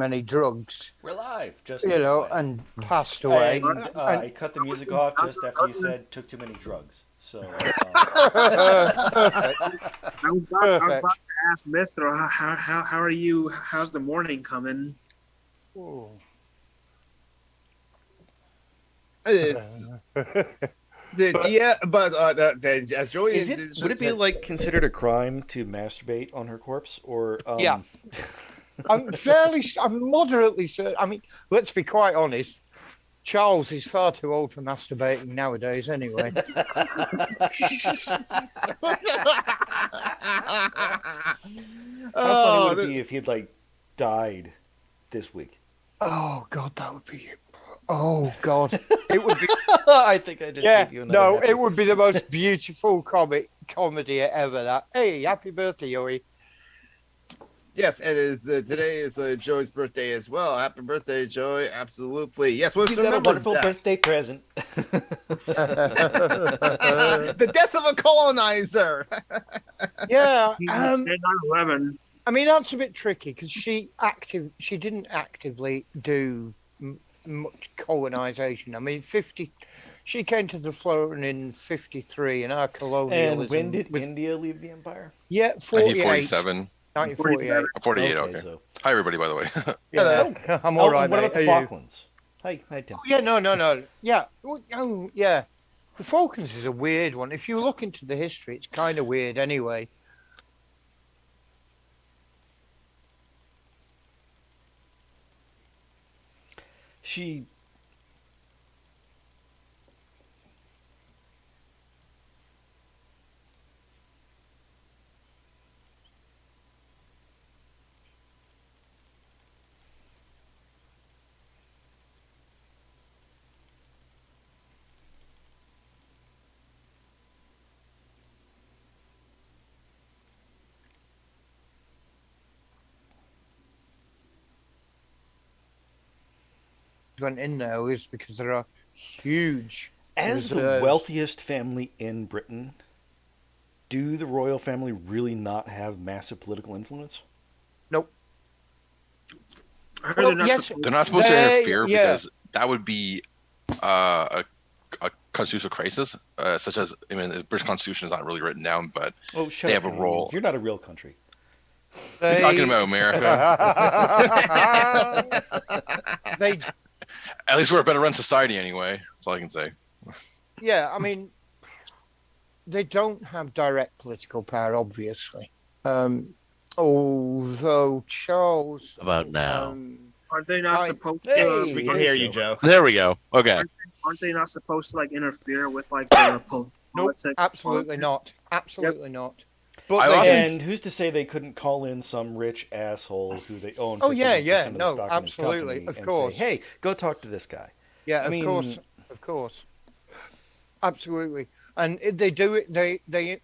many drugs, We're live, just and passed away. And I cut the music off just after you said took too many drugs. So Perfect. I was about to ask Mithra, how are you? How's the morning coming? Ooh. It's yeah, but as Joey would it be like considered a crime to masturbate on her corpse, or Yeah. I'm moderately certain. I mean, let's be quite honest. Charles is far too old for masturbating nowadays, anyway. How funny would it be if he'd died this week? Oh God, that would be. Oh God, it would be. I think I just gave you another. No, it would be the most beautiful comedy ever. That. Hey, happy birthday, Yoey. Yes, it is. Today is Joey's birthday as well. Happy birthday, Joey! Absolutely. Yes, you got a wonderful birthday present. The death of a colonizer. Yeah. 9/11. I mean, that's a bit tricky because she didn't actively do much colonization. I mean, she came to the throne in 53, and our colonialism. And when did India leave the empire? Yeah, 1947. 1948. 48, okay. So. Hi, everybody, by the way. Yeah, I'm all right, what mate. about the Falklands? Hi, Tim. Oh, yeah, no. Yeah, yeah. The Falklands is a weird one. If you look into the history, it's kind of weird anyway. She... Went in there is because there are huge. As the wealthiest family in Britain, do the royal family really not have massive political influence? Nope. They're not supposed to interfere because that would be a constitutional crisis, such as, I mean, the British Constitution is not really written down, but they have a role. You're not a real country. We're talking about America. At least we're a better run society anyway. That's all I can say. Yeah, I mean, they don't have direct political power, obviously. Although Charles... About now. Aren't they not supposed to... We can hear you, Joe. There we go. Okay. Aren't they not supposed to interfere with politics? Nope, absolutely not. Absolutely not. But and who's to say they couldn't call in some rich asshole who they own 50% of the stock absolutely, in his company of course. Say, hey, go talk to this guy. Yeah, of course. Absolutely. And they do it, they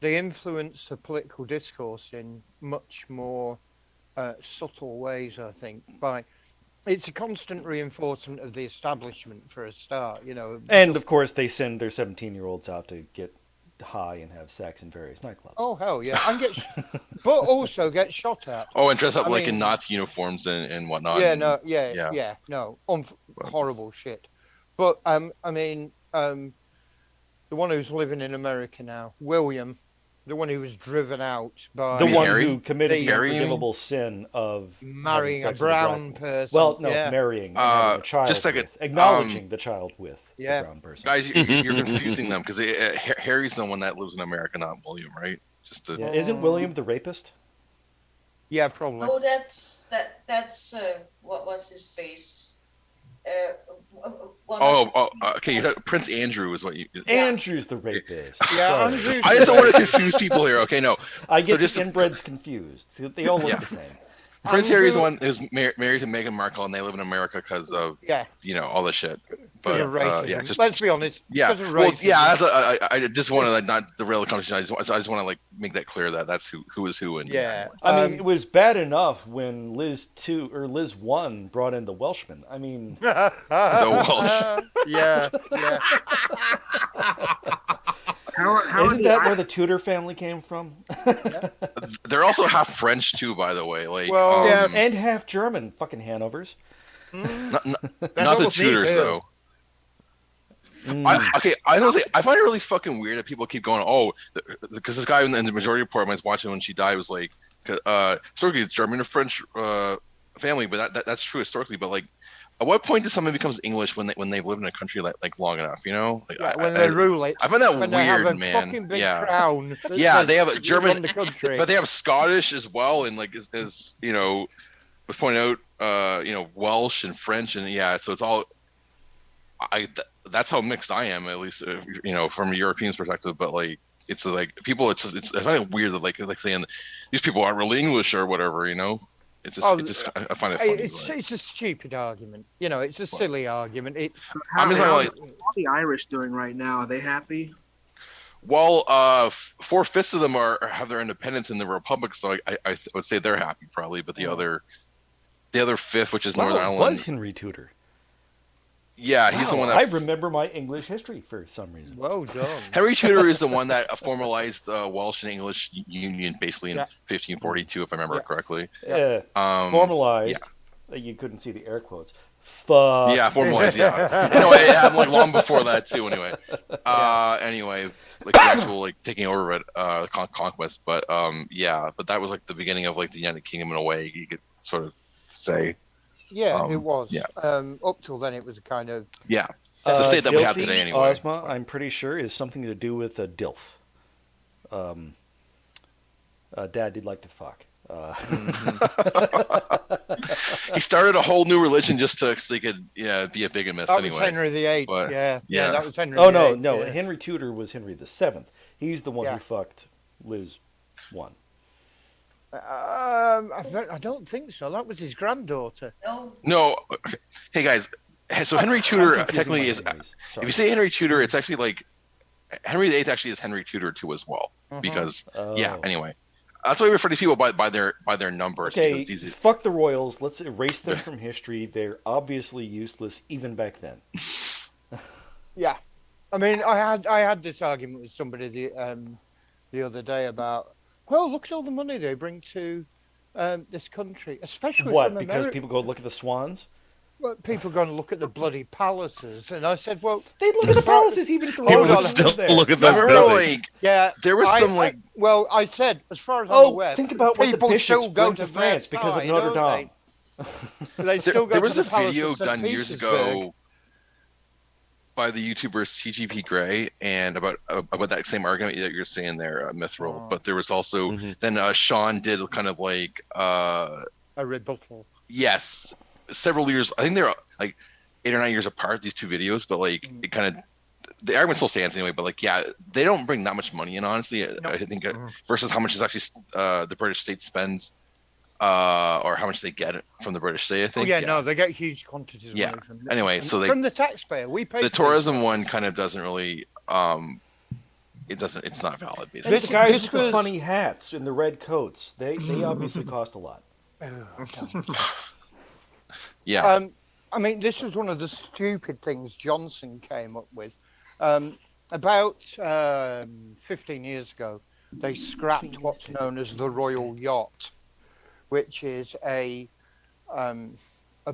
influence the political discourse in much more subtle ways, I think. It's a constant reinforcement of the establishment for a start, And of course they send their 17-year-olds out to get high and have sex in various nightclubs. Oh hell yeah, and but also get shot at. Oh, and dress up in Nazi uniforms and whatnot. Yeah, horrible shit. But I mean, the one who's living in America now, William, the one who was driven out by the one who committed the unforgivable sin of marrying a brown person. Well, no, marrying a child. Just a second. Acknowledging the child with the brown person. Guys, you're confusing them because Harry's the one that lives in America, not William, right? Isn't William the rapist? Yeah, probably. Oh, that's what's his face? Okay. Prince Andrew is what you. Andrew's the rapist. Yeah, I just don't want to confuse people here. Okay, no. I get the inbreds confused. They all look the same. Prince Harry's the one who's married to Meghan Markle, and they live in America because of all the shit. But let's be honest. Yeah, I just want to not derail the conversation. I just want to make that clear that that's who is who. And I mean, it was bad enough when Liz 1 brought in the Welshman. I mean, the Welsh. Yeah. How Isn't that where the Tudor family came from? They're also half French too, by the way. Like, Well, Yes. And half German. Fucking Hanovers. not That's the almost me, Tudors too. though. I don't think I find it really fucking weird that people keep going, oh, because this guy in the majority report I was watching when she died was like, historically it's German or French family, but that's true historically. But like, at what point does someone becomes English when they've lived in a country like long enough? You know, like, yeah, when they rule it. I find that When they have weird, a man. fucking big Yeah, crown. that yeah, says they have a you German, run the country. but they have Scottish as well, and like as you know, was pointed out, Welsh and French, and yeah, so it's all. That's how mixed I am, at least from a European's perspective. But like, it's like people, it's I find it weird that like saying these people aren't really English or whatever. It's just I find it funny. It's a stupid argument. It's a silly argument. So I'm just how like- are the Irish doing right now? Are they happy? Well, 4/5 of them have their independence in the Republic, so I would say they're happy probably. But the other fifth, which is Northern Wow, it Ireland, was Henry Tudor. yeah, he's the Wow, one that I remember my English history for some reason. Well done. Henry Tudor is the one that formalized Welsh and English union basically in Yeah. 1542, if I remember correctly. Yeah. Um, Formalized. You couldn't see the air quotes. Fuck. Yeah, formalized. Yeah. No, it happened like long before that too. Anyway, anyway, like the actual like taking over of it, conquest. But but that was like the beginning of like the United Kingdom in a way you could sort of say. Yeah, it was. yeah. Up till then, it was a kind of. Yeah. The state that we have Dilthy, today, anyway. Ozma, I'm pretty sure, is something to do with DILF. Dad did like to fuck. He started a whole new religion just so he could be a bigamist That anyway. was Henry VIII. But, yeah, yeah. that was Henry. Oh, VIII, no. yeah. Henry Tudor was Henry VII. He's the one Yeah. who fucked Liz I. I don't think so. That was his granddaughter. No, No, hey guys. So Henry Tudor I'm confusing technically my is. Henrys. If Sorry. you say Henry Tudor, it's actually like Henry VIII actually is Henry Tudor too as well. Because Oh. anyway, that's why we refer to people by their numbers. Okay, because these fuck the royals. Let's erase them from history. They're obviously useless even back then. Yeah, I mean, I had this argument with somebody the other day about, well, look at all the money they bring to this country, especially What? from Because America. people go look at the swans? Well, people going to look at the bloody palaces, and I said, well, They look at the palaces even if the Hold royals on. live Still there. look at I those remember buildings. like yeah, there was some like I said, as far as I'm Oh, aware, think about what the people bishops still go bring to France because of Versailles, Notre don't Dame. They still go there to was the a Palace video of St. done years Petersburg. ago by the YouTuber CGP Grey and about that same argument that you're saying there, Mithril. Oh. But there was also then Sean did kind of like A rebuttal. yes, several years. I think they're like 8 or 9 years apart. These two videos, but like it kind of the argument still stands anyway. But like they don't bring that much money in. Honestly, I think versus how much is actually the British state spends. Or how much they get from the British state, I think. No, they get huge quantities of Yeah. money from Anyway, so from the taxpayer. We pay the for it. tourism one kind of doesn't really it's not valid And basically. the guys this with the was- funny hats and the red coats, they obviously cost a lot. Yeah. I mean, this was one of the stupid things Johnson came up with. About 15 years ago, they scrapped what's known as the Royal Yacht, which is a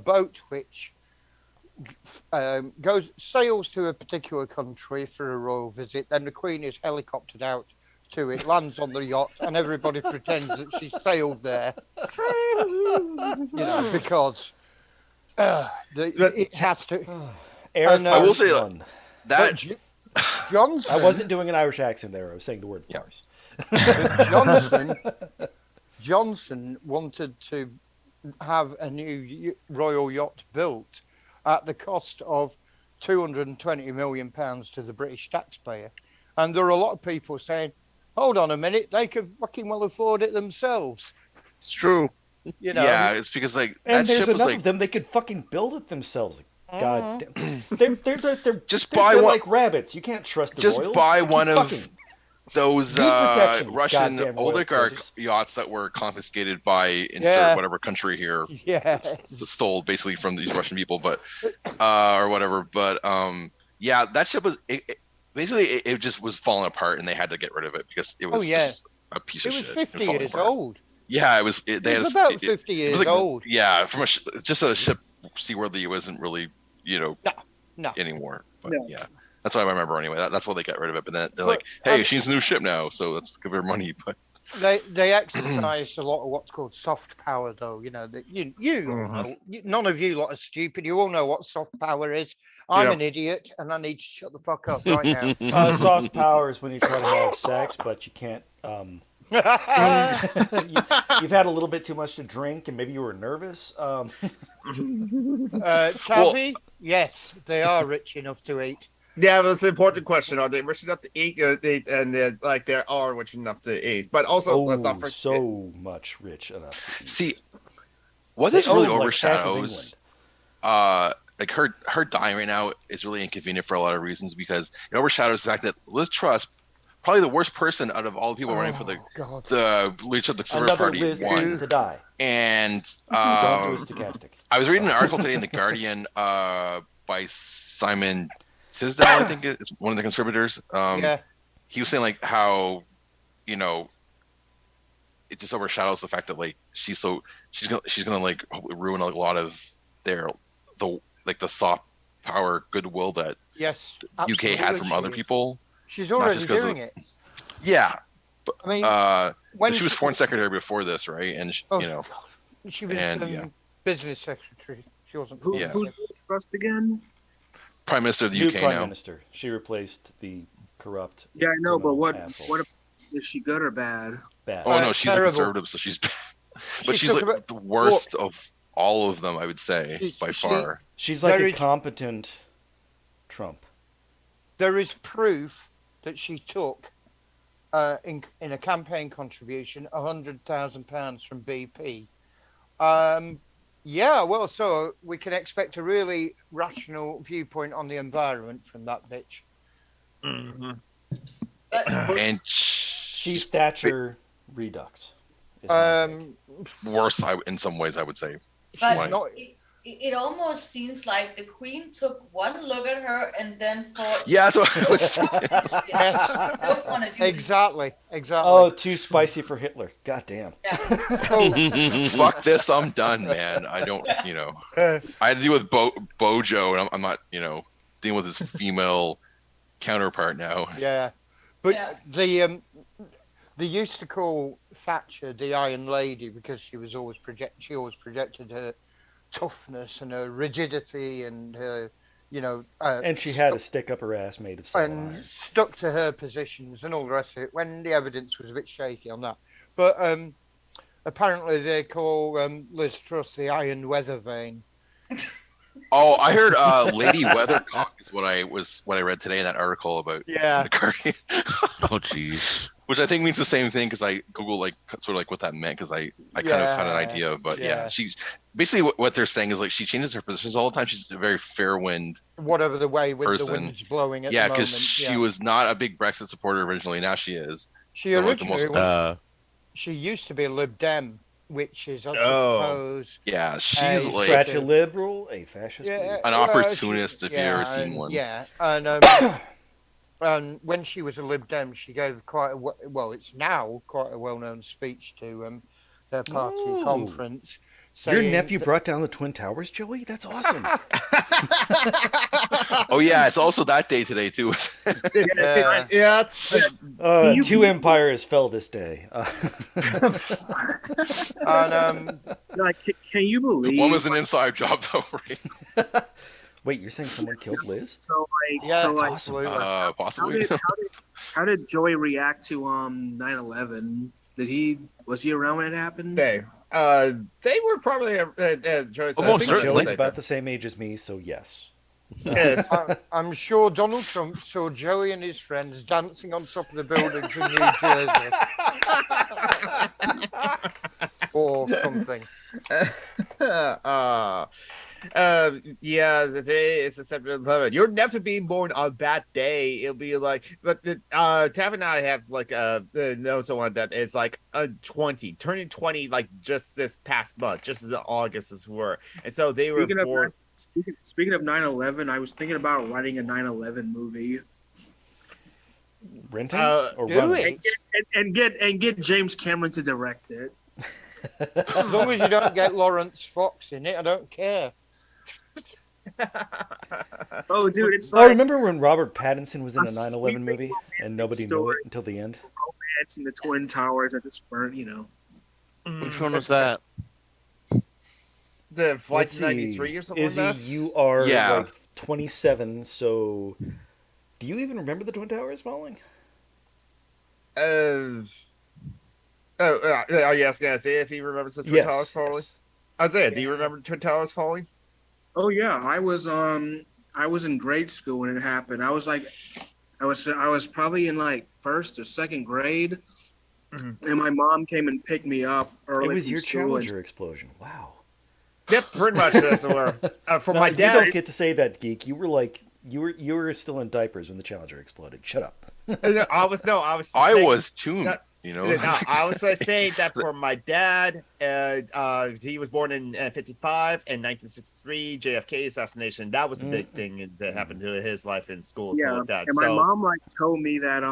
boat which sails to a particular country for a royal visit. Then the Queen is helicoptered out to it, lands on the yacht, and everybody pretends that she sailed there. Because it has to. Air I know. I will Force say One. that But Johnson, I wasn't doing an Irish accent there. I was saying the word farce. Johnson wanted to have a new royal yacht built at the cost of £220 million to the British taxpayer. And there are a lot of people saying, hold on a minute, they could fucking well afford it themselves. It's true. yeah, it's because like And that there's ship was enough like of them, they could fucking build it themselves. Like, God damn. They're just they're buy one like rabbits. You can't trust the just royals. buy They keep one of fucking. those Goose protection, Russian goddamn royal oligarch judges. yachts that were confiscated by insert Yeah. whatever country here Yeah. stole basically from these Russian people, but or whatever. But yeah, that ship was basically it just was falling apart, and they had to get rid of it because it was yeah. just a piece It of was shit. 50 falling years apart. old. Yeah, it was. It was about 50 it years was like, old. Yeah, from just a ship seaworthy. It wasn't really, No. anymore. But No. yeah, that's what I remember anyway. That's why they got rid of it. But then they're like, hey, she's a new ship now, so let's give her money. But They exercised a lot of what's called soft power, though. That you all know. None of you lot are stupid. You all know what soft power is. I'm an idiot, and I need to shut the fuck up right now. Soft power is when you try to have sex, but you can't. You've had a little bit too much to drink, and maybe you were nervous. Tavi, yes, they are rich enough to eat. Yeah, that's an important question. Are they rich enough to eat? They are rich enough to eat. But also, let's not forget. So much rich enough to eat. see, what this really overshadows, like her dying right now is really inconvenient for a lot of reasons because it overshadows the fact that Liz Truss, probably the worst person out of all the people running for the leadership of the Conservative Another Party, Liz that won. needs to die. And Don't do a stochastic. I was reading an article today in the Guardian by Simon Tisdale, I think it's one of the conservators. He was saying like how, it just overshadows the fact that like she's gonna like ruin a lot of the soft power goodwill that Yes, the UK had from other people. She's already doing it. Yeah, but, I mean, when she was foreign secretary before this, right? And she was business secretary. She wasn't. Who's Liz Truss again? Prime Minister of the New UK Prime now. Minister. She replaced the corrupt. Yeah, I know, but what asshole. is she good or bad? Bad. Oh no, she's a terrible. conservative, so she's bad. But she's like the worst of all of them, I would say, by far. She's like a competent Trump. There is proof that she took in a campaign contribution £100,000 from BP. So we can expect a really rational viewpoint on the environment from that bitch. Mm-hmm. And she's Thatcher Redux. Worse, in some ways, I would say. But it almost seems like the Queen took one look at her and then thought, yeah, that's what I was I don't want to do Exactly. Oh, too spicy for Hitler. God damn. Yeah. Fuck this, I'm done, man. I don't, I had to deal with Bojo, and I'm not, dealing with his female counterpart now. Yeah. But they used to call Thatcher the Iron Lady because she always projected her toughness and her rigidity and her, and she had a stick up her ass made of solid iron. Stuck to her positions and all the rest of it when the evidence was a bit shaky on that. But apparently they call Liz Truss the Iron Weather Vane. Oh, I heard Lady Weathercock is what I read today in that article about the Guardian. Oh, jeez. Which I think means the same thing because I Googled sort of what that meant because I kind of had an idea. But she's basically what they're saying is like she changes her positions all the time. She's a very fair wind. Whatever the way with person. the wind's blowing at the moment. Because she was not a big Brexit supporter originally. Now she is. She originally she used to be a Lib Dem, which is I suppose. Yeah, she's like scratch a liberal, a fascist. An opportunist if you've ever seen one. Yeah, and when she was a Lib Dem, she gave it's now quite a well-known speech to their party conference. Your nephew brought down the Twin Towers, Joey? That's awesome. Oh yeah, it's also that day today too. Two empires fell this day. Can you believe? One was an inside job though, right? Wait, you're saying someone killed Liz? Possibly. How did Joey react to 9/11? Was he around when it happened? They were probably Joey's. Joey's about the same age as me, so yes. Yes. I'm sure Donald Trump saw Joey and his friends dancing on top of the buildings in New Jersey. Or something. The day is September 11th. You're never being born on that day. It'll be like, but Tav and I have like notes on that. It's like 20, turning 20, like just this past month, just as August as were, and so they were born. Speaking of 9/11, I was thinking about writing a 9/11 movie. Rentings or do running? it. And get James Cameron to direct it. As long as you don't get Lawrence Fox in it, I don't care. Oh, dude, it's Oh, like remember when Robert Pattinson was in a a 9/11 sweeping movie and romantic nobody knew story. it until the end? It's in the Twin Towers that just burnt, you know. Which one was that? The Flight Let's to 93 see. or something Izzy, like that? you are Yeah. like 27, so do you even remember the Twin Towers falling? Are you asking Isaiah if he remembers the Twin Yes. Towers falling? yes. Isaiah, do you remember the Twin Towers falling? Oh yeah, I was in grade school when it happened. I was probably in like first or second grade, and my mom came and picked me up early. It was from your school Challenger explosion. Wow. Yep, pretty much. That's where. For No, my you dad, don't get to say that, geek. You were like you were still in diapers when the Challenger exploded. Shut up. I was I saying- was too. No, You know. No, I was saying that for my dad, he was born in 55 and 1963 JFK assassination. That was a big thing that happened to his life in school. Yeah, So like that. and my So mom like told me that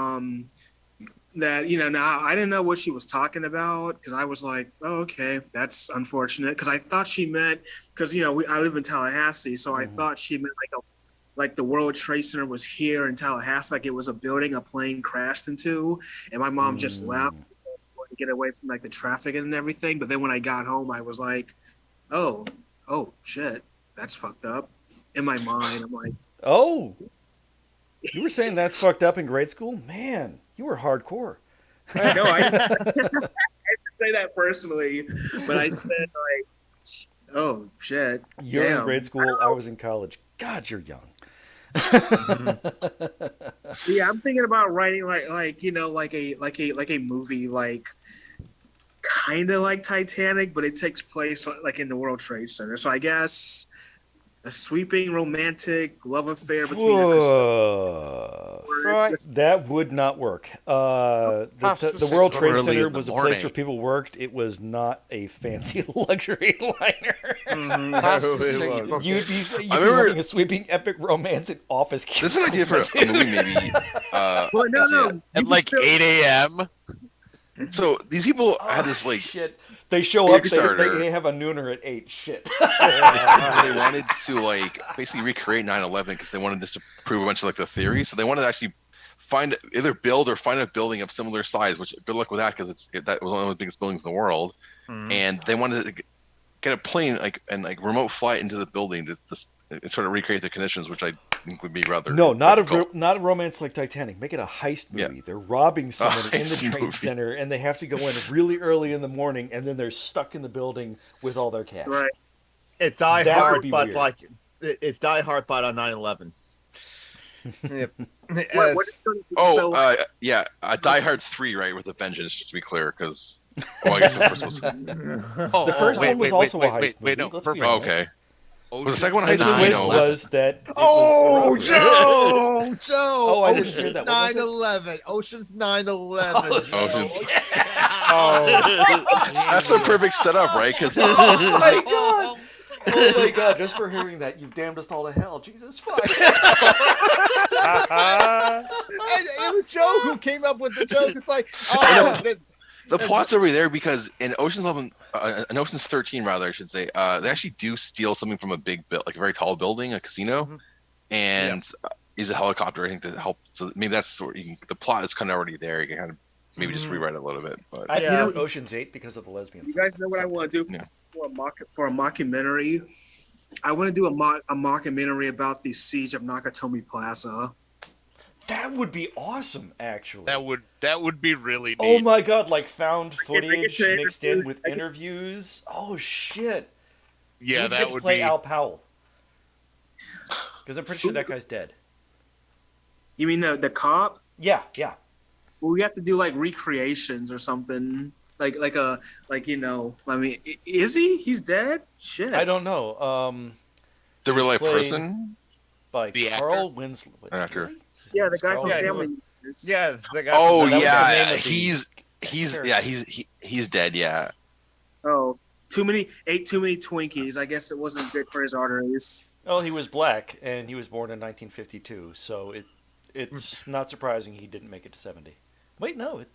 now I didn't know what she was talking about because I was like, oh okay, that's unfortunate because I thought she meant because I live in Tallahassee, so I thought she meant like the World Trade Center was here in Tallahassee, like it was a building a plane crashed into, and my mom just left to get away from like the traffic and everything. But then when I got home, I was like, oh shit, that's fucked up. In my mind, I'm like, Oh, you were saying that's fucked up in grade school? Man, you were hardcore. I know I didn't say that personally, but I said like, oh shit, You're in damn. grade school. I was in college. God, you're young. Yeah, I'm thinking about writing like a movie like kind of like Titanic, but it takes place like in the World Trade Center. So I guess a sweeping romantic love affair between a Whoa. Right. That would not work. The World Trade Early Center in the was a place where morning. people worked. It was not a fancy luxury liner. That's the thing, fuck You'd it. be remember- having a sweeping epic romance in office This is an idea for a movie, maybe. Well, no. At like 8 a.m. So these people had this like Shit. They show up. Kickstarter. They have a nooner at 8. Shit. they wanted to like basically recreate 9/11 because they wanted to prove a bunch of like the theories. So they wanted to actually either build or find a building of similar size. Which good luck with that because that was one of the biggest buildings in the world. And they wanted to get a plane and remote flight into the building to sort of recreate the conditions, which I think would be rather No, not difficult. a romance like Titanic. Make it a heist movie. Yeah. They're robbing someone in the heist trade movie. center, and they have to go in really early in the morning, and then they're stuck in the building with all their cash. Right. it's Die That would Hard, be but weird. like it's Die Hard, but on 9/11. Yep. What is going to be Oh, yeah, Die Hard 3, right, with a vengeance, just to be clear, because I guess the first was. Oh, The first one was also a heist wait, movie. no, Let's be perfect. Oh, honest. okay. Oh, Was the second one And heist the movie? twist No. was that it Oh, was a robbery. Joe! Oh, I didn't hear Ocean's that. What was it? 9/11. Ocean's 9/11. Ocean's- Oh, That's the perfect setup, right? Because Oh my god! Oh my god! Just for hearing that, you've damned us all to hell. Jesus fuck! and it was Joe who came up with the joke. It's like, oh, the plot's over there because in Ocean's 11, in Ocean's 13, rather, I should say, they actually do steal something from a big, like a very tall building, a casino, and use a helicopter, I think, to help. So maybe that's sort of, the plot is kind of already there. You can kind of maybe just rewrite it a little bit. But I Yeah. wrote Ocean's 8 because of the lesbian. You guys know what I want to do Yeah. for a mockumentary? I want to do a mockumentary about the siege of Nakatomi Plaza. That would be awesome, actually. That would be really neat. Oh my god! Like found get footage to mixed in interview- with interviews. Oh shit! You Yeah, need to get that to would play be. Al Powell. Because I'm pretty sure that guy's dead. You mean the cop? Yeah. Well, we have to do like recreations or something. Like I mean, is he? He's dead? Shit. I don't know. the real life playing- person, By The Carl Winslow. Actor. Really? His Yeah, name the is guy Carl from Winslow. Family Matters. yeah, the guy. Oh That was the yeah, name of the he's character. he's dead. Yeah. Oh, ate too many Twinkies. I guess it wasn't good for his arteries. Well, he was black, and he was born in 1952, so it's not surprising he didn't make it to 70. Wait, no.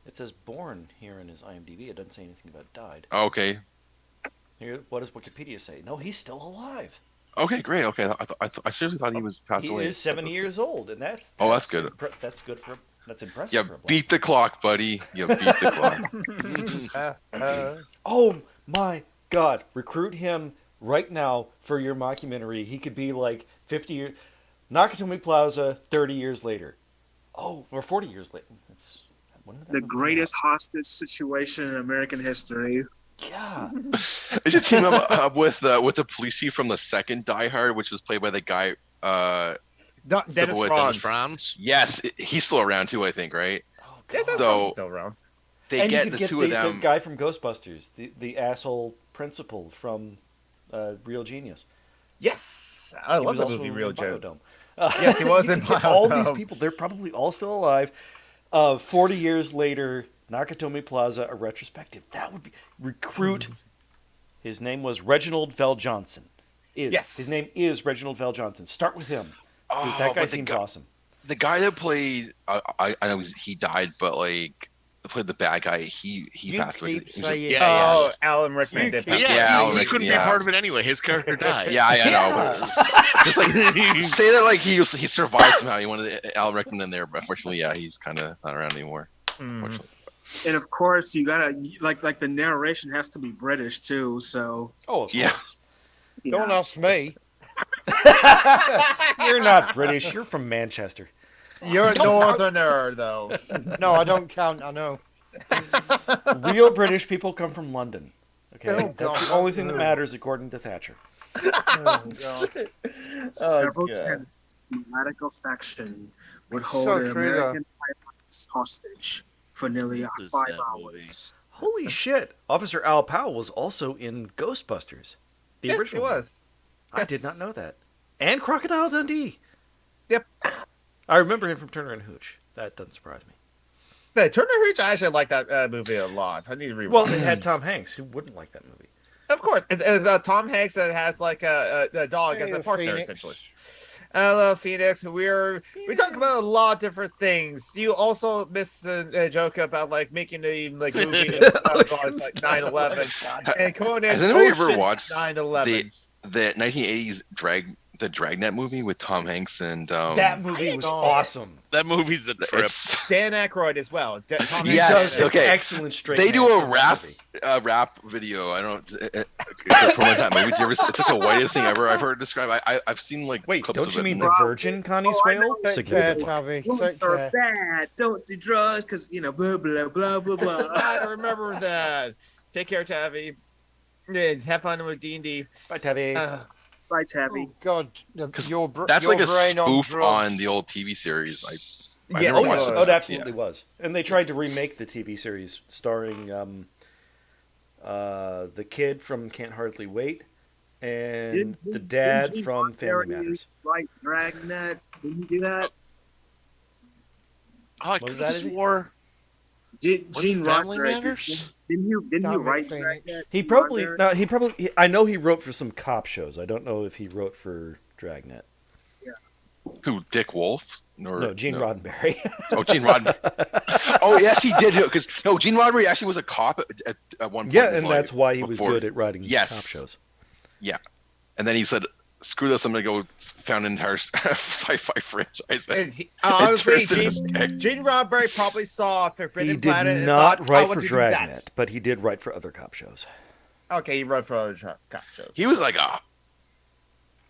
It says born here in his IMDb. It doesn't say anything about died. Okay. Here, what does Wikipedia say? No, he's still alive. Okay, great. Okay, I seriously thought he was passed He away. is 70 years old, and that's Oh, that's good. That's good for. That's impressive. Yeah, for a black beat the clock, buddy. You beat the clock. Oh my God! Recruit him right now for your mockumentary. He could be like 50 years. Nakatomi Plaza, 30 years later. Oh, or 40 years later. That's The greatest hostage situation in American history. Yeah. They should team up with the police chief from the second Die Hard, which was played by the guy. Dennis with Franz. Franz. Yes, he's still around too, I think, right? Oh, Yeah, Dennis So- Franz is still around. They and get you the could two of the them. guy from Ghostbusters, the asshole principal from Real Genius. Yes, I He love was that also movie, in Real Genius. Biodome. Yes, he was in You get all these Biodome. people, they're probably all still alive. 40 years later, Nakatomi Plaza, a retrospective. That would be recruit. His name was Reginald Vell Johnson. Yes. His name is Reginald Vell Johnson. Start with him. Because that guy but the seems guy- awesome. The guy that played, I know he died, but like played the bad guy. He You passed away. keep He was a- saying- Yeah, Oh, Alan Rickman You did. keep- pass Yeah, away. Yeah, he like, couldn't yeah. be part of it anyway. His character died. Yeah, I know. But just like say that like he survived somehow. He wanted Alan Rickman in there, but unfortunately, yeah, he's kind of not around anymore. Unfortunately. And of course, you gotta like the narration has to be British too. So Oh, of Yeah. course. Don't ask me. You're not British. You're from Manchester. You're a northerner, though. No, I don't count. I know. Real British people come from London. Okay, Oh, that's God. the only thing that matters according to Thatcher. Oh, God. several God. tenants of radical faction would hold So an true, though. American pilots hostage for nearly What is 5 that movie? hours. Holy shit! Officer Al Powell was also in Ghostbusters, the Yes, he original. one. was. I did not know that. And Crocodile Dundee. Yep. I remember him from Turner and Hooch. That doesn't surprise me. The Turner Hooch, I actually like that movie a lot. I need to rewatch. Well, it had Tom Hanks. Who wouldn't like that movie? Of course, it's Tom Hanks that has like a dog as a Hey, partner, Phoenix. essentially. Hello, Phoenix. We talk about a lot of different things. You also missed a joke about like making a like movie about like 9/11 and Conan. Has anybody ever Ocean's watched 9/11? the 1980s Dragnet movie with Tom Hanks and That movie was know. awesome. That movie's a trip. it's Dan Aykroyd as well. Tom Hanks He Yes, does an okay. excellent straight. they man do for a that rap movie. video. I don't promote that movie. Do you ever, it's like the whitest thing ever I've heard described. I've seen like Wait, clips don't of you it mean and, the like, Virgin Connie Oh, I Swale? know. Take care, Significant. Tavi. Drugs Take are care. bad. Don't do drugs because blah blah blah blah blah. I remember that. Take care, Tavi. Yeah, have fun with D&D. Bye, Tabby. Right, Tabby. Oh, God. 'Cause Your that's your like a brain spoof drugs. on the old TV series. I Yes, never it watched was. it. Oh, it absolutely was. And they tried to remake the TV series starring the kid from Can't Hardly Wait and the dad Gene from Family Roddenberry Matters. Right, Dragnet. Didn't he do that? Oh, I What was could that, have is he? swore. Was Gene it Family Roddenberry. Matters? Didn't you Dominic write Phoenix. Dragnet? He Gene probably Roddenberry? I know he wrote for some cop shows. I don't know if he wrote for Dragnet. Who? Dick Wolf? Or, No, Gene Roddenberry. Oh, Gene Roddenberry. Oh, yes, he did. Because Gene Roddenberry actually was a cop at one point. Yeah, in his and life that's why he was before- good at writing Yes. cop shows. And then he said, "Screw this! I'm gonna go found an entire sci-fi franchise." And Honestly, honestly, Gene Roddenberry probably saw Forbidden He Planet did and not thought, I write want for to do that. Dragnet, but he did write for other cop shows. Okay, he wrote for other cop shows. he was like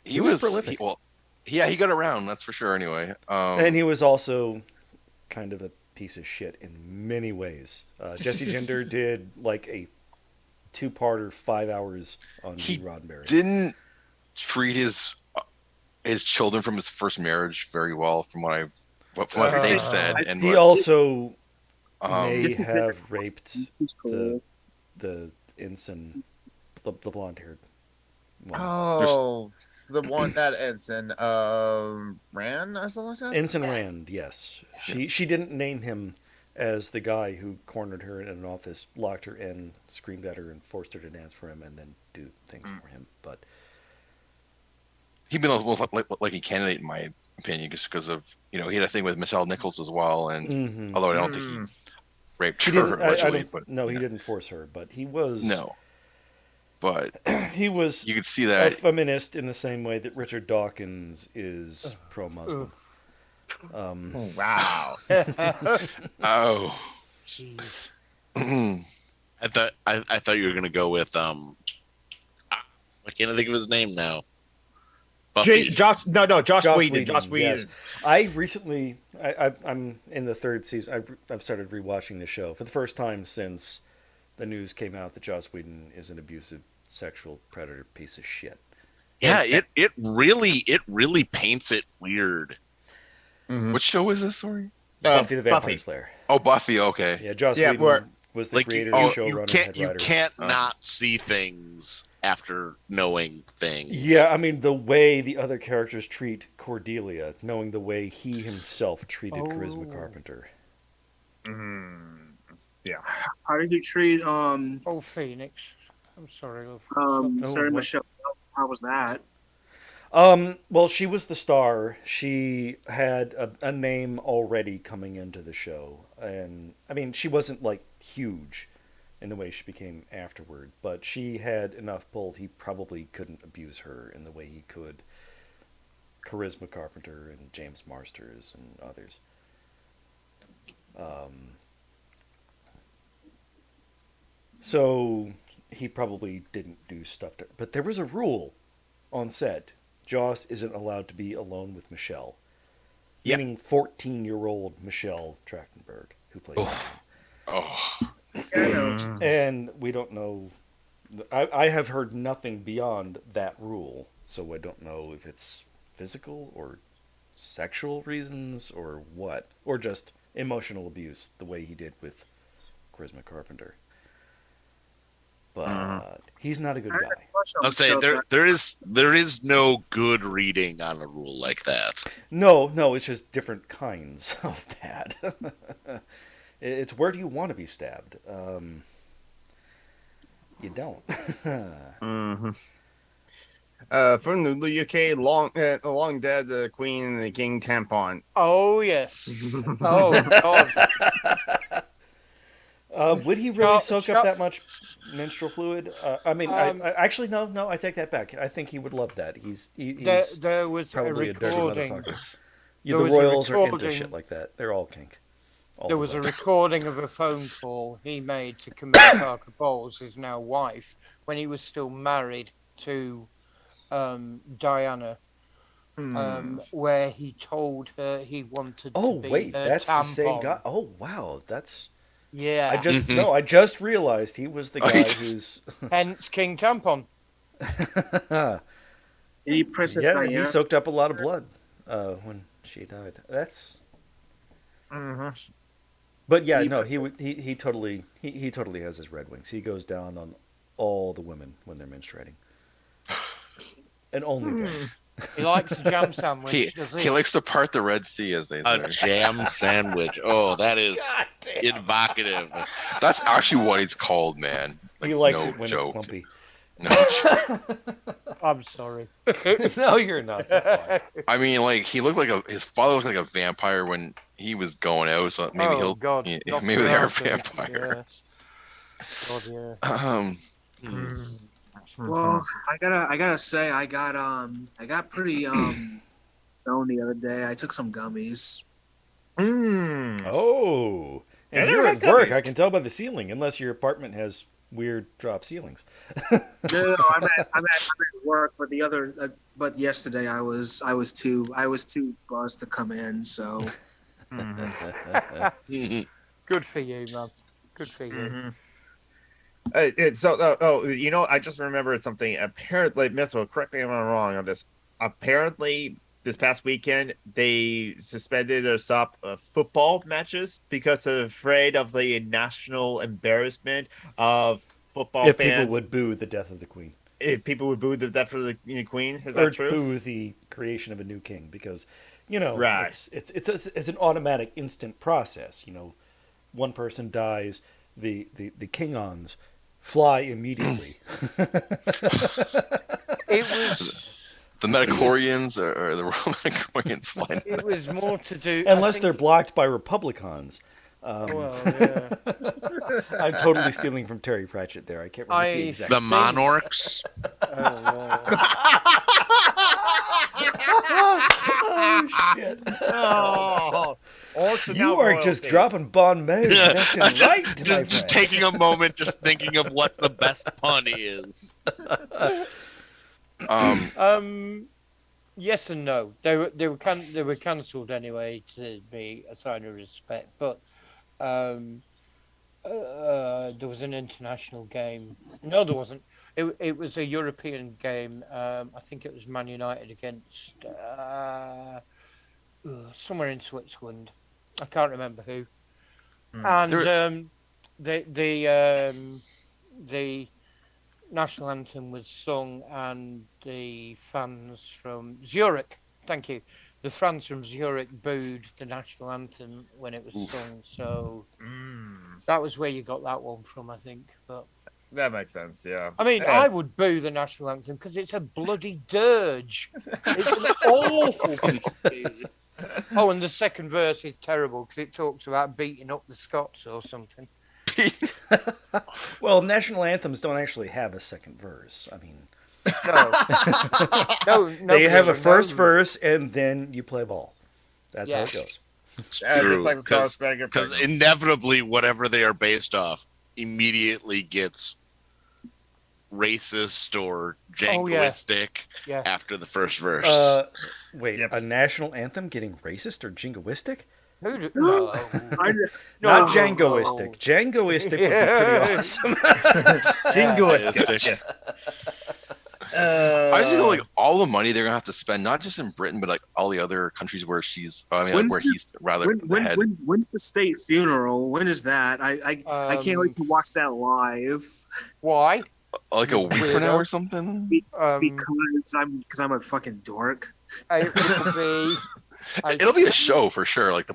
He was prolific. He got around. That's for sure. Anyway, And he was also kind of a piece of shit in many ways. Jesse Gender did like a 2-parter, 5 hours on He Gene Roddenberry. didn't treat his children from his first marriage very well, from what they've said. And He what, also may Jesse have Gender- raped He's cool. the ensign, the blonde-haired one. Oh, the one that ensign, Rand or something like that. Ensign Rand, yes. She didn't name him as the guy who cornered her in an office, locked her in, screamed at her, and forced her to dance for him and then do things for him. But he'd been almost like a candidate in my opinion, just because of he had a thing with Michelle Nichols as well, and Mhm. although I don't think he raped He her didn't. allegedly, but He didn't force her, but he was. no, but He was you could see a that. feminist in the same way that Richard Dawkins is pro-Muslim. Wow. Oh, Jeez. I thought you were gonna go with I can't think of his name now. Buffy. Josh Whedon. Josh Whedon. Yes. I recently, I'm in the third season. I've started rewatching the show for the first time since the news came out that Joss Whedon is an abusive sexual predator piece of shit. Yeah, it really paints it weird. what show is this? Sorry. Buffy the Vampire Slayer. Oh, Buffy. Okay. Yeah, Joss Yeah, Whedon was the Like creator, you showrunner, can't head writer. you can't not see things after knowing things. Yeah, I mean the way the other characters treat Cordelia, knowing the way he himself treated Charisma Carpenter. Yeah. How did you treat Oh, Phoenix. I'm sorry, love. Sarah what? Michelle? How was that? Well, she was the star. She had a name already coming into the show, and I mean, she wasn't like huge in the way she became afterward, but she had enough pull. He probably couldn't abuse her in the way he could Charisma Carpenter and James Marsters and others. So he probably didn't do stuff to her. But there was a rule on set. Joss isn't allowed to be alone with Michelle. Yep. Meaning 14-year-old Michelle Trachtenberg, who played Oh, And we don't know. I have heard nothing beyond that rule, so I don't know if it's physical or sexual reasons or what. Or just emotional abuse, the way he did with Charisma Carpenter. But he's not a good guy. I'll say there is no good reading on a rule like that. No, it's just different kinds of bad. It's where do you want to be stabbed? You don't. From the UK, long dead, the Queen and the King tampon. Oh, yes. Oh, God. Would he really soak Shut- up that much menstrual fluid? I mean, I actually no. I take that back. I think he would love that. He's There was a probably a dirty recording. motherfucker. Yeah, There the was a royals are into recording- shit like that. They're all kink. All There the was a way. recording of a phone call he made to Camilla Parker Bowles, his now wife, when he was still married to Diana, where he told her he wanted Oh to be wait, her that's tampon. the same guy. Oh wow, that's. Yeah. I just realized he was the guy who's. Hence King Tampon. Any Princess Yeah, Diana? he soaked up a lot of blood when she died. That's. But yeah, no, he totally has his Red Wings. He goes down on all the women when they're menstruating, and only them. He likes a jam sandwich, does he? he likes to part the Red Sea, as they A say. jam sandwich. Oh, that is evocative. That's actually what it's called, man. He likes no it when joke. it's clumpy. No, I'm sorry. No, you're not. I mean, like his father looked like a vampire when he was going out, so maybe Oh, God, not maybe they are Americans, vampires. God, yeah. Well, I gotta say, I got pretty stoned the other day. I took some gummies. Oh, and I you're never at had work. gummies. I can tell by the ceiling, unless your apartment has weird drop ceilings. No, I'm at work, but but yesterday I was too buzzed to come in. So Good for you, man. Good for you. I just remembered something. Apparently, Mitchell, correct me if I'm wrong on this. Apparently, this past weekend, they suspended or stopped football matches because they're afraid of the national embarrassment of football If fans. people would boo the death of the queen, If people would boo the death of the Queen, is or that true? boo the creation of a new king, because Right. it's an automatic, instant process. One person dies, the king-ons fly immediately. It was the Metachlorians or the Royal Metachlorians flying. It was more to do. Unless I they're think, blocked by Republicans. well, yeah. I'm totally stealing from Terry Pratchett there. I can't remember the I- exact. The Monarchs. Oh, Shit. Oh, also You now are just royalty. dropping bon mots left and just, right, my just friend. taking a moment, just thinking of what the best pun is. yes and no. They were cancelled anyway to be a sign of respect. But there was an international game. No, there wasn't. It was a European game. I think it was Man United against somewhere in Switzerland. I can't remember who. And the national anthem was sung, and the fans from Zurich, thank you, the fans from Zurich booed the national anthem when it was sung. So that was where you got that one from, I think. But That makes sense. Yeah. I mean, I would boo the national anthem because it's a bloody dirge. It's an awful piece of music. Oh, and the second verse is terrible because it talks about beating up the Scots or something. Well, national anthems don't actually have a second verse. I mean, No, they have a first knows. verse, and then you play ball. That's how it goes. It's Yeah, true, just like because Star-Spangled inevitably whatever they are based off immediately gets racist or jingoistic Yeah. after the first verse. Wait, Yep. a national anthem getting racist or jingoistic? No. Not Djangoistic. Djangoistic would be pretty awesome. Jingoistic. I just feel like all the money they're gonna have to spend, not just in Britain, but like all the other countries where she's, I mean, like When's where this- he's rather the head. When's the state funeral? When is that? I can't wait to watch that live Why? Like a week from now Weirdo. or something. because I'm a fucking dork. It will be. It'll be a show for sure. Like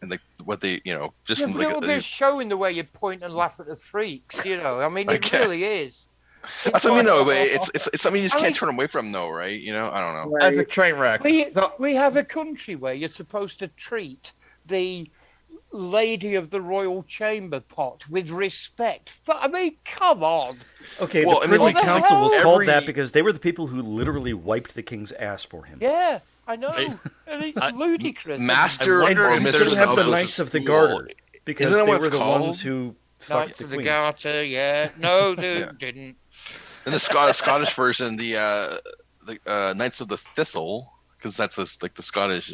like what they, just Yeah, from but like it'll be showing the way you point and laugh at the freaks. I mean, I it really guess. is. That's what I mean, though. But it's something you just I can't mean- turn away from, though, right? I don't know. As a train wreck. We have a country where you're supposed to treat the lady of the royal chamber pot with respect. But I mean, come on. Okay, Well, the I mean, Privy like, Council was every- called that because they were the people who literally wiped the king's ass for him. Yeah, I know. I- and it's I- ludicrous. Master I And wonder or if you there's still Mistress have the of Knights of the School. Garter because Isn't that they what were it's the called? ones who fucked Knights the of the queen. Garter, yeah. No, they Yeah. didn't. And the Scottish version, the Knights of the Thistle, because that's like the Scottish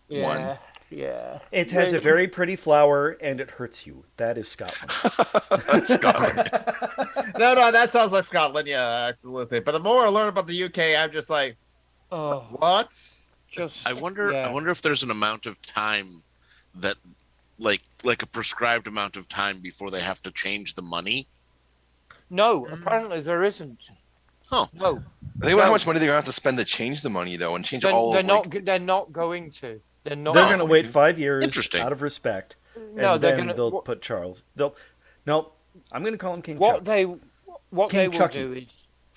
one. Yeah, yeah. It has a very pretty flower and it hurts you. That is Scotland. That's Scotland. No, that sounds like Scotland. Yeah, absolutely. But the more I learn about the UK, I'm just like, Oh, what? just I wonder if there's an amount of time that like a prescribed amount of time before they have to change the money. no. Apparently there isn't. Huh. No, Think about how much money they're gonna have to spend to change the money, though, and change they're, all. they're like, not. They're not going to. They're not. They're going to wait 5 years Interesting. out of respect. No, and they're then going they'll to. put Charles. No, I'm going to call him King What Chuck. they King will Chucky. do is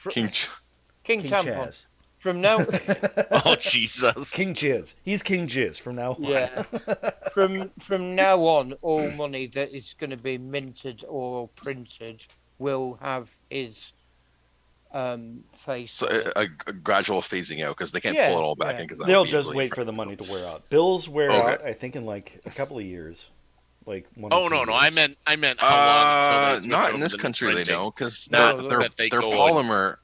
King. King King Tampon. Chaz. From now, Oh Jesus! King Jizz. He's King Jizz from now on. yeah. From now on, all money that is going to be minted or printed will have his face. So on it. a gradual phasing out because they can't Yeah, pull it all back yeah. in. Because They'll just wait for the money to wear out. Bills wear Okay. out, I think, in like a couple of years. Like one. Oh or 2 no, years. I meant how long until they switch not over in this to the country they printing? don't because No, they're that they they're go polymer.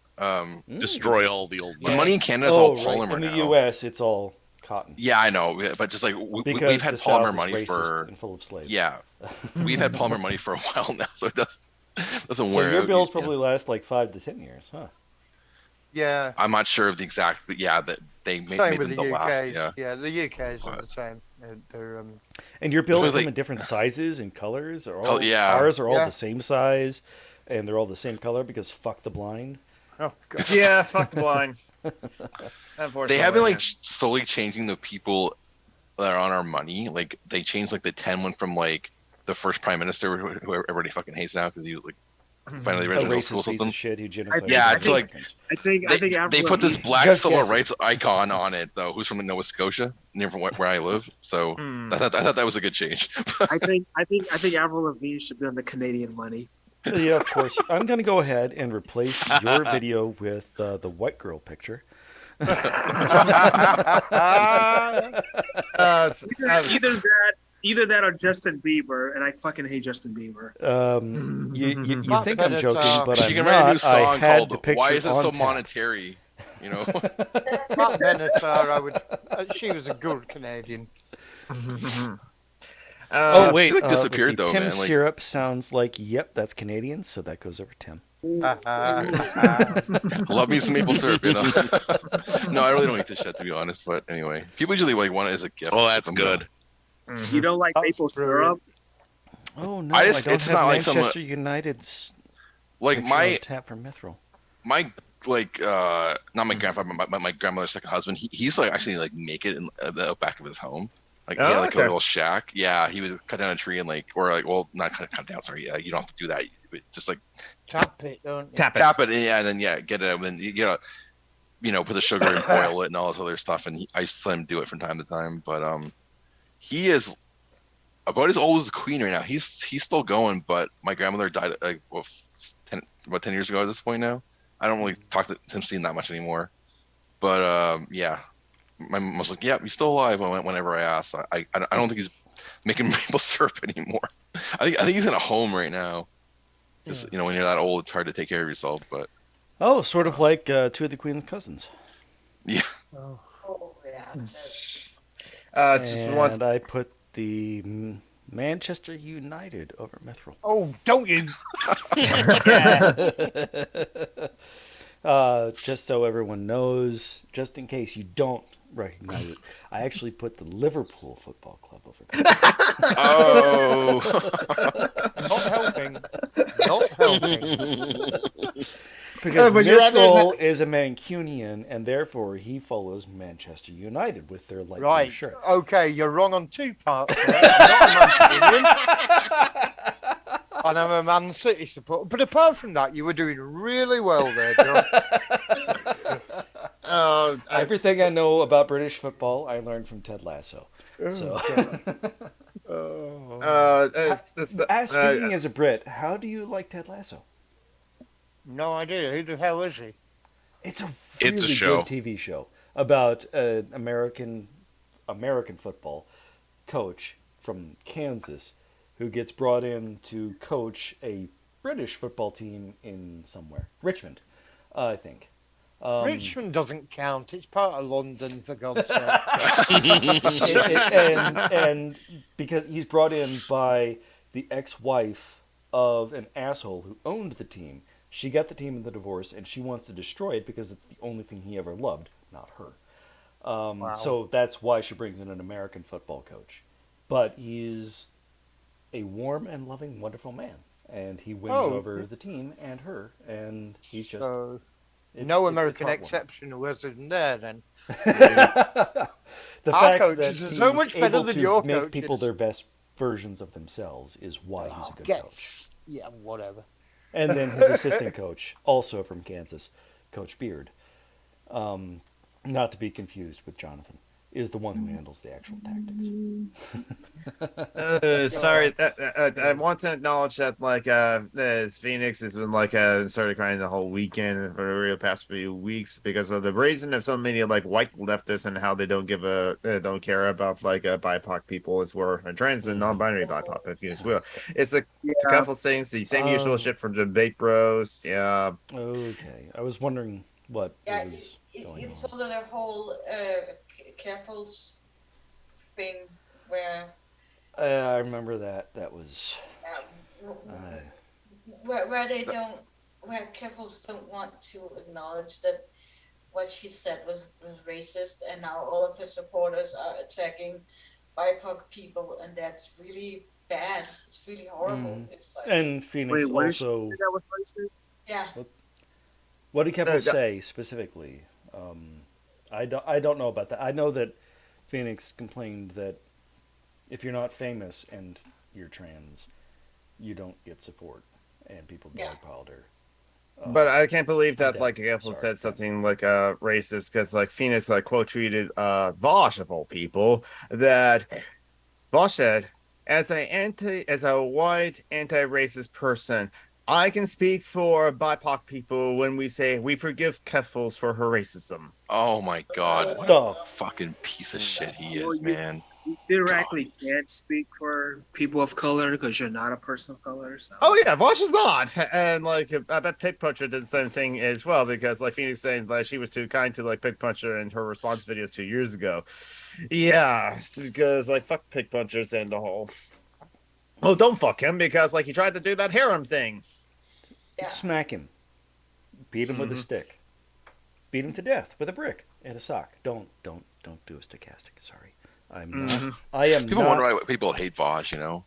Destroy all the old The money. money in Canada is all right. polymer In the now. U.S., it's all cotton. Yeah, I know, but just like Because we've had the South polymer is money racist for and full of slaves. yeah, we've had polymer money for a while now, so it doesn't So wear your out. bills Yeah. probably last like 5 to 10 years, huh? Yeah. I'm not sure of the exact, but yeah, that they made Same with them the the UK. last. Yeah, the UK's are But- the same. They're And your bills Because, come like- in different sizes and colors. Or Oh, all, yeah. Ours are all Yeah. the same size, and they're all the same color because fuck the blind. oh god. Yeah, fuck the blind. they have been like slowly changing the people that are on our money. Like they changed like the 10 one from like the first prime minister, who everybody fucking hates now because he was like finally A original racist school piece system. of shit who genocided Yeah, Native it's like- Americans. I think They Avril put this Lavigne- black Just civil guessing. rights icon on it though, who's from Nova Scotia, near from where I live. So I thought that was a good change. I think Avril Lavigne should be on the Canadian money. Yeah, of course. I'm going to go ahead and replace your video with the white girl picture. Either that or Justin Bieber, and I fucking hate Justin Bieber. You Matt think I'm Bennett's, joking, but She I'm can write a new not. I song had called the picture "Why Is It on So tap. Monetary?" You know. Matt Benatar, she was a good Canadian. Oh wait, she, like, let's disappeared, see. though, Tim man, like- Syrup sounds like yep, that's Canadian, so that goes over Tim. Love me some maple syrup, you know. No, I really don't eat this shit, to be honest. But anyway, people usually like want it as a gift. Oh, that's I'm good. You don't like That's maple brilliant. syrup? Oh no, I I, just- don't it's have not like some, Manchester United's Like picture on my tap from Mithril. not my grandfather, but my grandmother's second husband. He used to like actually like make it in the back of his home. Like he Oh, had like okay. a little shack. Yeah, he would cut down a tree and well, not cut down. Sorry, yeah, you don't have to do that. But just like Tap it, don't you? Tap it. tap it, and then get it, and then you get put the sugar and boil it and all this other stuff. And I used to let him do it from time to time. But he is about as old as the Queen right now. He's still going, but my grandmother died about 10 years ago at this point now. I don't really talk to him seeing that much anymore. But yeah, my mom was like, "Yeah, he's still alive." Whenever I asked, I don't think he's making maple syrup anymore. I think he's in a home right now. Just when you're that old, it's hard to take care of yourself. But Oh, sort of like two of the Queen's cousins. yeah, Oh, yeah. Just And one. I put the Manchester United over Mithril. Oh, don't you? Just so everyone knows, just in case you don't recognize it, I actually put the Liverpool Football Club over Mithril. oh, Not helping. Not helping. Because but you're rather Mithril is a Mancunian, and therefore he follows Manchester United with their light blue Right. shirts. Okay, you're wrong on two parts. There. Not a Man Union. And I'm a Man City supporter. But apart from that, you were doing really well there, John. Everything I know about British football, I learned from Ted Lasso. So, speaking as a Brit, how do you like Ted Lasso? No idea. Who the hell is he? It's a It's a really show. good TV show about an American football coach from Kansas who gets brought in to coach a British football team in somewhere. Richmond, I think. Richmond doesn't count. It's part of London, for God's sake. and because he's brought in by the ex-wife of an asshole who owned the team. She got the team in the divorce, and she wants to destroy it because it's the only thing he ever loved, not her. Wow. So that's why she brings in an American football coach. But he's a warm and loving, wonderful man. And he wins Oh. over the team and her, and he's just... So, it's- no it's American heartwarming. exception was in there, then. The Our fact coaches that are so he's much better able than to your make people coaches. their best versions of themselves is why he's a good coach. Yeah, whatever. And then his assistant coach, also from Kansas, Coach Beard, not to be confused with Jonathan, is the one who handles the actual tactics. Sorry, I want to acknowledge that Phoenix has been started crying the whole weekend for the real past few weeks because of the reason of so many white leftists and how they don't don't care about BIPOC people as well, and trans and non-binary BIPOC if you as well. It's a couple things, the same usual shit from debate bros. Yeah. Okay, I was wondering what Yeah, was going it's on. sort of the whole Cathals thing where I remember that. That was... where they don't, where Cathals don't want to acknowledge that what she said was racist, and now all of her supporters are attacking BIPOC people, and that's really bad. It's really horrible. It's like, And Phoenix Wait, what did she also... say that was racist? yeah. What did Kevin say specifically? I don't know about that. I know that Phoenix complained that if you're not famous and you're trans, you don't get support. and people Yeah. dogpiled her. But I can't believe that Deb, like Apple sorry, said Deb. something like racist because like Phoenix like quote tweeted Vosh of all people that Vosh said as a white anti-racist person, I can speak for BIPOC people when we say we forgive Keffels for her racism. Oh my god, what The a fucking piece of shit he Well, is, man. you theoretically can't speak for people of color because you're not a person of color. So. Oh yeah, Vosh is not, and like I bet Pig Puncher did the same thing as well because like Phoenix saying like she was too kind to like Pig Puncher in her response videos 2 years ago. Yeah, because like fuck Pig Punchers and the whole. Oh, don't fuck him because like he tried to do that harem thing. Yeah. Smack him. Beat him with a stick. Beat him to death with a brick and a sock. Don't do a stochastic. Sorry, I'm not. I am People not. wonder why people hate Vosh, you know?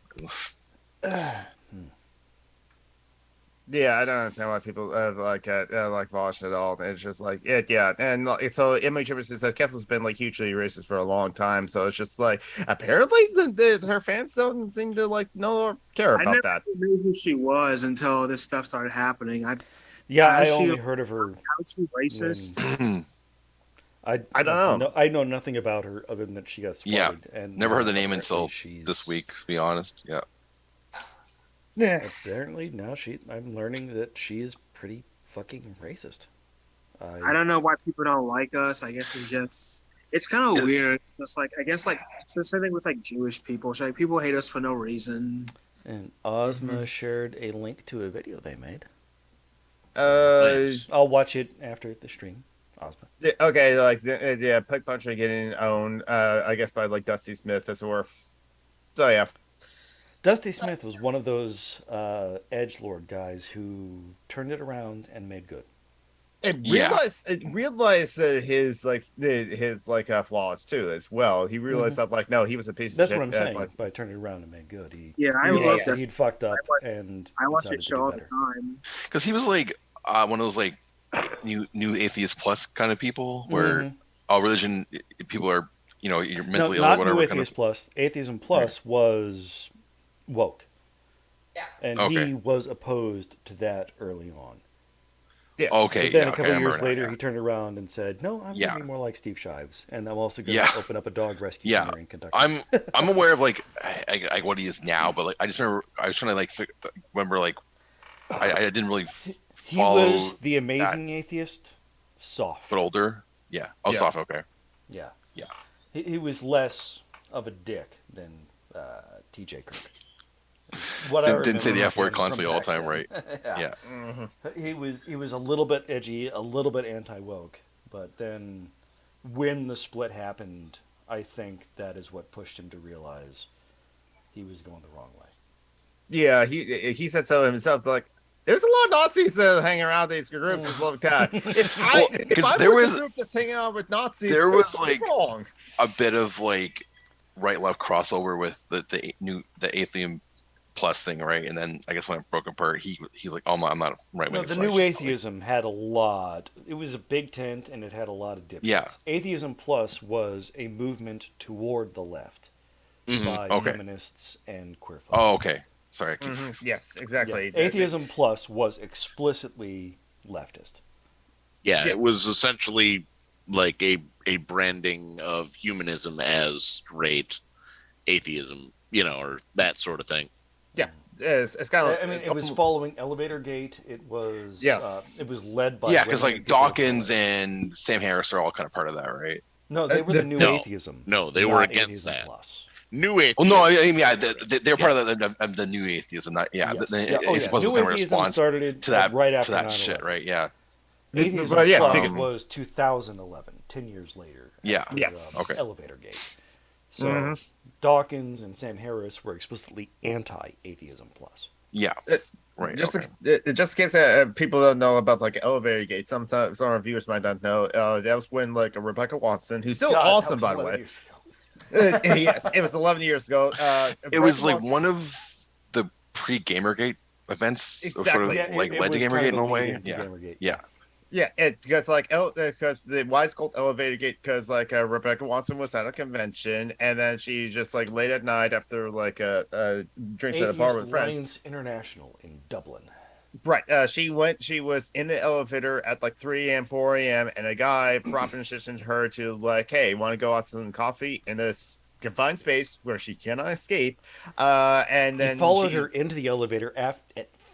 Yeah, I don't understand why people like Vosh at all. It's just like yeah, and like, so Image says that Kefla's been like hugely racist for a long time. So it's just like apparently her fans don't seem to like know or care I about never that. knew who she was until this stuff started happening. Yeah, How I is she- only heard of her. How's she racist? I don't know. I know nothing about her other than that she got Yeah, swatted. And Never heard the name apparently until she's- this week, to be honest. Yeah. Yeah, Apparently now I'm learning that she is pretty fucking racist. I don't know why people don't like us. I guess it's kind of weird. It's just like I guess like it's the same thing with like Jewish people. So like people hate us for no reason. And Ozma shared a link to a video they made. Nice. I'll watch it after the stream. Ozma. okay, like yeah, Pig Puncher getting owned, I guess by like Dusty Smith as it were. So yeah. Dusty Smith was one of those edgelord guys who turned it around and made good. And Yeah. realized his flaws too as well. He realized that like no, he was a piece That's of shit. what I'm saying. Like, By turning it around and made good, he Yeah, I realized love that that. he'd fucked up watch- and I watch decided it to show do all the better. time. Because he was like one of those like new atheist plus kind of people where Mhm. all religion people are, you know, you're No, mentally ill or not whatever. New Kind Atheist of, Plus. Atheism Plus was woke. Yeah. And Okay. he was opposed to that early on. yes. Okay. But then yeah, a couple okay, I years remember now, later, yeah. he turned around and said, "No, I'm Yeah. going to be more like Steve Shives, and I'm also going Yeah. to open up a dog rescue Yeah. center in Kentucky." I'm aware of like I what he is now, but like I just remember I was trying to like remember like I didn't really He follow was the amazing atheist, soft. but older. Yeah. Oh, Yeah. soft. Okay. Yeah. Yeah. He was less of a dick than T.J. Kirk. What I Didn't say the remember F word him from constantly all the back time, then. right? Yeah. Yeah. He was a little bit edgy, a little bit anti-woke, but then when the split happened, I think that is what pushed him to realize he was going the wrong way. Yeah, he said so himself. Like, there's a lot of Nazis hanging around these groups as well. God, if I there was was- a group that's hanging out with Nazis, there was, what's like- wrong. A bit of like right left crossover with the atheism plus thing, right? And then I guess when it broke apart, he's like, oh, I'm not right No, wing. the new atheism had a lot. It was a big tent, and it had a lot of dipshits. Yeah. Atheism Plus was a movement toward the left by Okay. feminists and queer folks. Oh, okay. Sorry. Yes, Yeah. exactly. Atheism Plus was explicitly leftist. Yeah, Yes. it was essentially like a branding of humanism as straight atheism, you know, or that sort of thing. Yeah, it's kind of. I mean, it was following Elevator Gate. It was Yes. it was led by Yeah, because women like and people of Dawkins color. and Sam Harris are all kind of part of that, right? No, they were the new no. atheism. No, they were not against Atheism that. Plus. New atheism. Well, no, I mean, yeah, they're part of the new atheism. Not, yeah, Yes. the Yeah, oh, atheism yeah. plus New was kind of a atheism response started to that right after to that 9/11. shit, right? Yeah, Atheism But yes, Plus because- was 2011, 10 years later. Yeah. after, Yes. Okay. Elevator Gate. So Dawkins and Sam Harris were explicitly anti-atheism plus. yeah, right. Just okay. just in case people don't know about like Elevator Gate, sometimes some of our viewers might not know. That was when like Rebecca Watson, who's still God, that awesome was by the 11 way. years ago. Yes, it was 11 years ago. It was Rebecca like Watson- one of the pre-Gamergate events, or sort of Exactly. Yeah, like it led to was kind Gamergate of in a the way. lead-in to Yeah, Gamergate. yeah. Yeah, because the why it's called Elevator Gate because like Rebecca Watson was at a convention and then she just like late at night after like drinks at a bar Atheist with friends. Alliance International in Dublin. Right. She was in the elevator at like 3 a.m., 4 a.m., and a guy propositioned her to like, hey, want to go out some coffee in this confined space where she cannot escape. And He then followed she her into the elevator at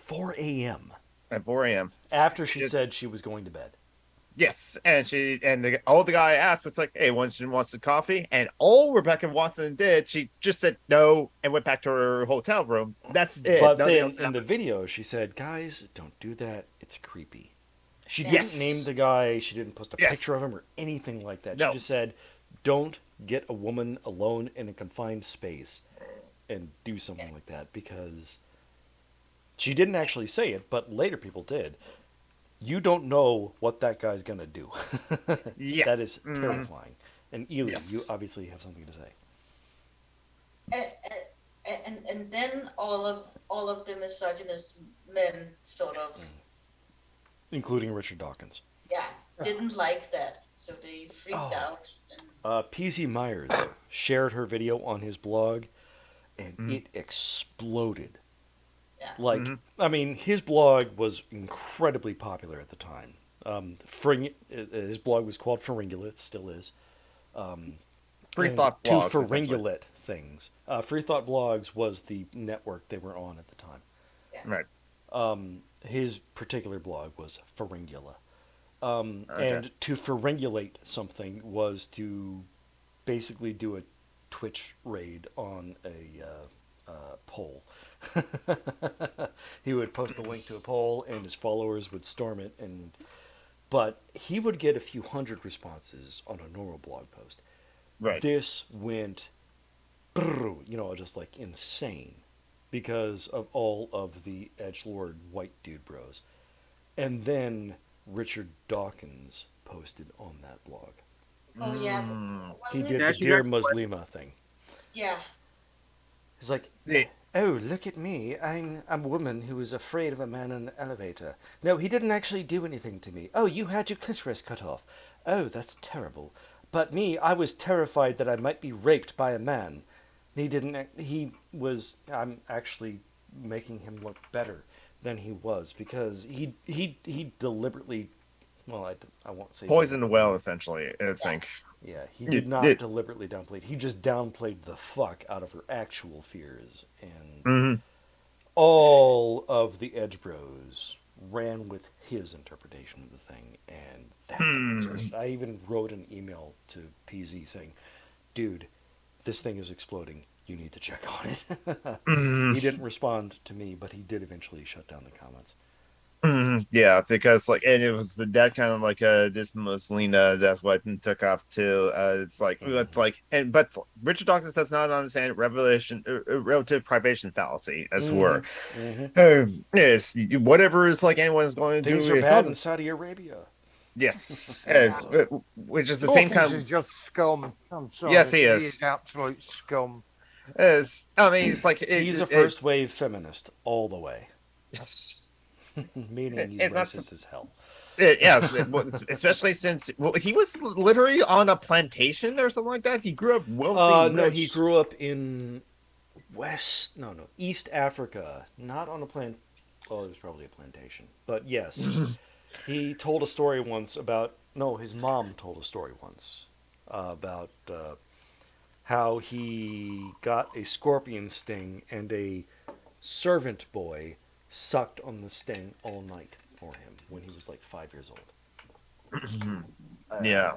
4 a.m. at 4 a.m. after she Just, said she was going to bed. yes, and all the guy asked was like, hey, she wants some coffee, and all Rebecca Watson did, she just said no and went back to her hotel room. That's it. But Nothing then else in the happened. video, she said, "Guys, don't do that. It's creepy." She didn't Yes. name the guy. She didn't post a Yes. picture of him or anything like that. No. She just said, "Don't get a woman alone in a confined space and do something like that," because she didn't actually say it, but later people did. You don't know what that guy's gonna do. Yeah. That is terrifying. And Ely, Yes. you obviously have something to say. And then all of the misogynist men sort of Including Richard Dawkins. didn't like that, so they freaked Oh. out. And PZ Myers shared her video on his blog, and it exploded. yeah, Like, I mean, his blog was incredibly popular at the time. His blog was called Feringula, it still is. Free And thought to blogs, essentially. Feringulate things. Free Thought Blogs was the network they were on at the time. Right. His particular blog was Feringula. Okay. And to feringulate something was to basically do a Twitch raid on a poll. He would post a link to a poll, and his followers would storm it. But he would get a few hundred responses on a normal blog post. Right. This went, just like insane because of all of the edgelord white dude bros. And then Richard Dawkins posted on that blog. oh yeah, He wasn't did it? Yeah, the she Dear got- Muslima thing. Yeah, He's like, Yeah. oh, look at me. I'm a woman who was afraid of a man in an elevator. No, he didn't actually do anything to me. Oh, you had your clitoris cut off. Oh, that's terrible. But me, I was terrified that I might be raped by a man. He didn't. I'm actually making him look better than he was because he deliberately. Well, I won't say Poisoned the deliberately. well, essentially, I think. Yeah, he did not deliberately downplay it. He just downplayed the fuck out of her actual fears, and Mhm. all of the Edge Bros ran with his interpretation of the thing, and that demonstrated. I even wrote an email to PZ saying, "Dude, this thing is exploding. You need to check on it." He didn't respond to me, but he did eventually shut down the comments. Yeah, because and it was that kind of like this Mussolina that's what took off too. But Richard Dawkins does not understand relative privation fallacy, as it were. Yes, whatever is like anyone's going to Things do are is bad not. in Saudi Arabia. Yes, which is the Dawkins same kind is of. just scum. I'm sorry. Yes, he He is. is absolute scum. Yes, I mean it's like He's a first wave feminist all the way. Meaning he's It's not racist as hell. Yeah, especially since he was literally on a plantation or something like that. He grew up wealthy. No, rich. he grew up in East Africa, not on a plant. Well, it was probably a plantation, but yes, he told a story once about. No, his mom told a story once about how he got a scorpion sting and a servant boy sucked on the sting all night for him when he was like 5 years old. Yeah.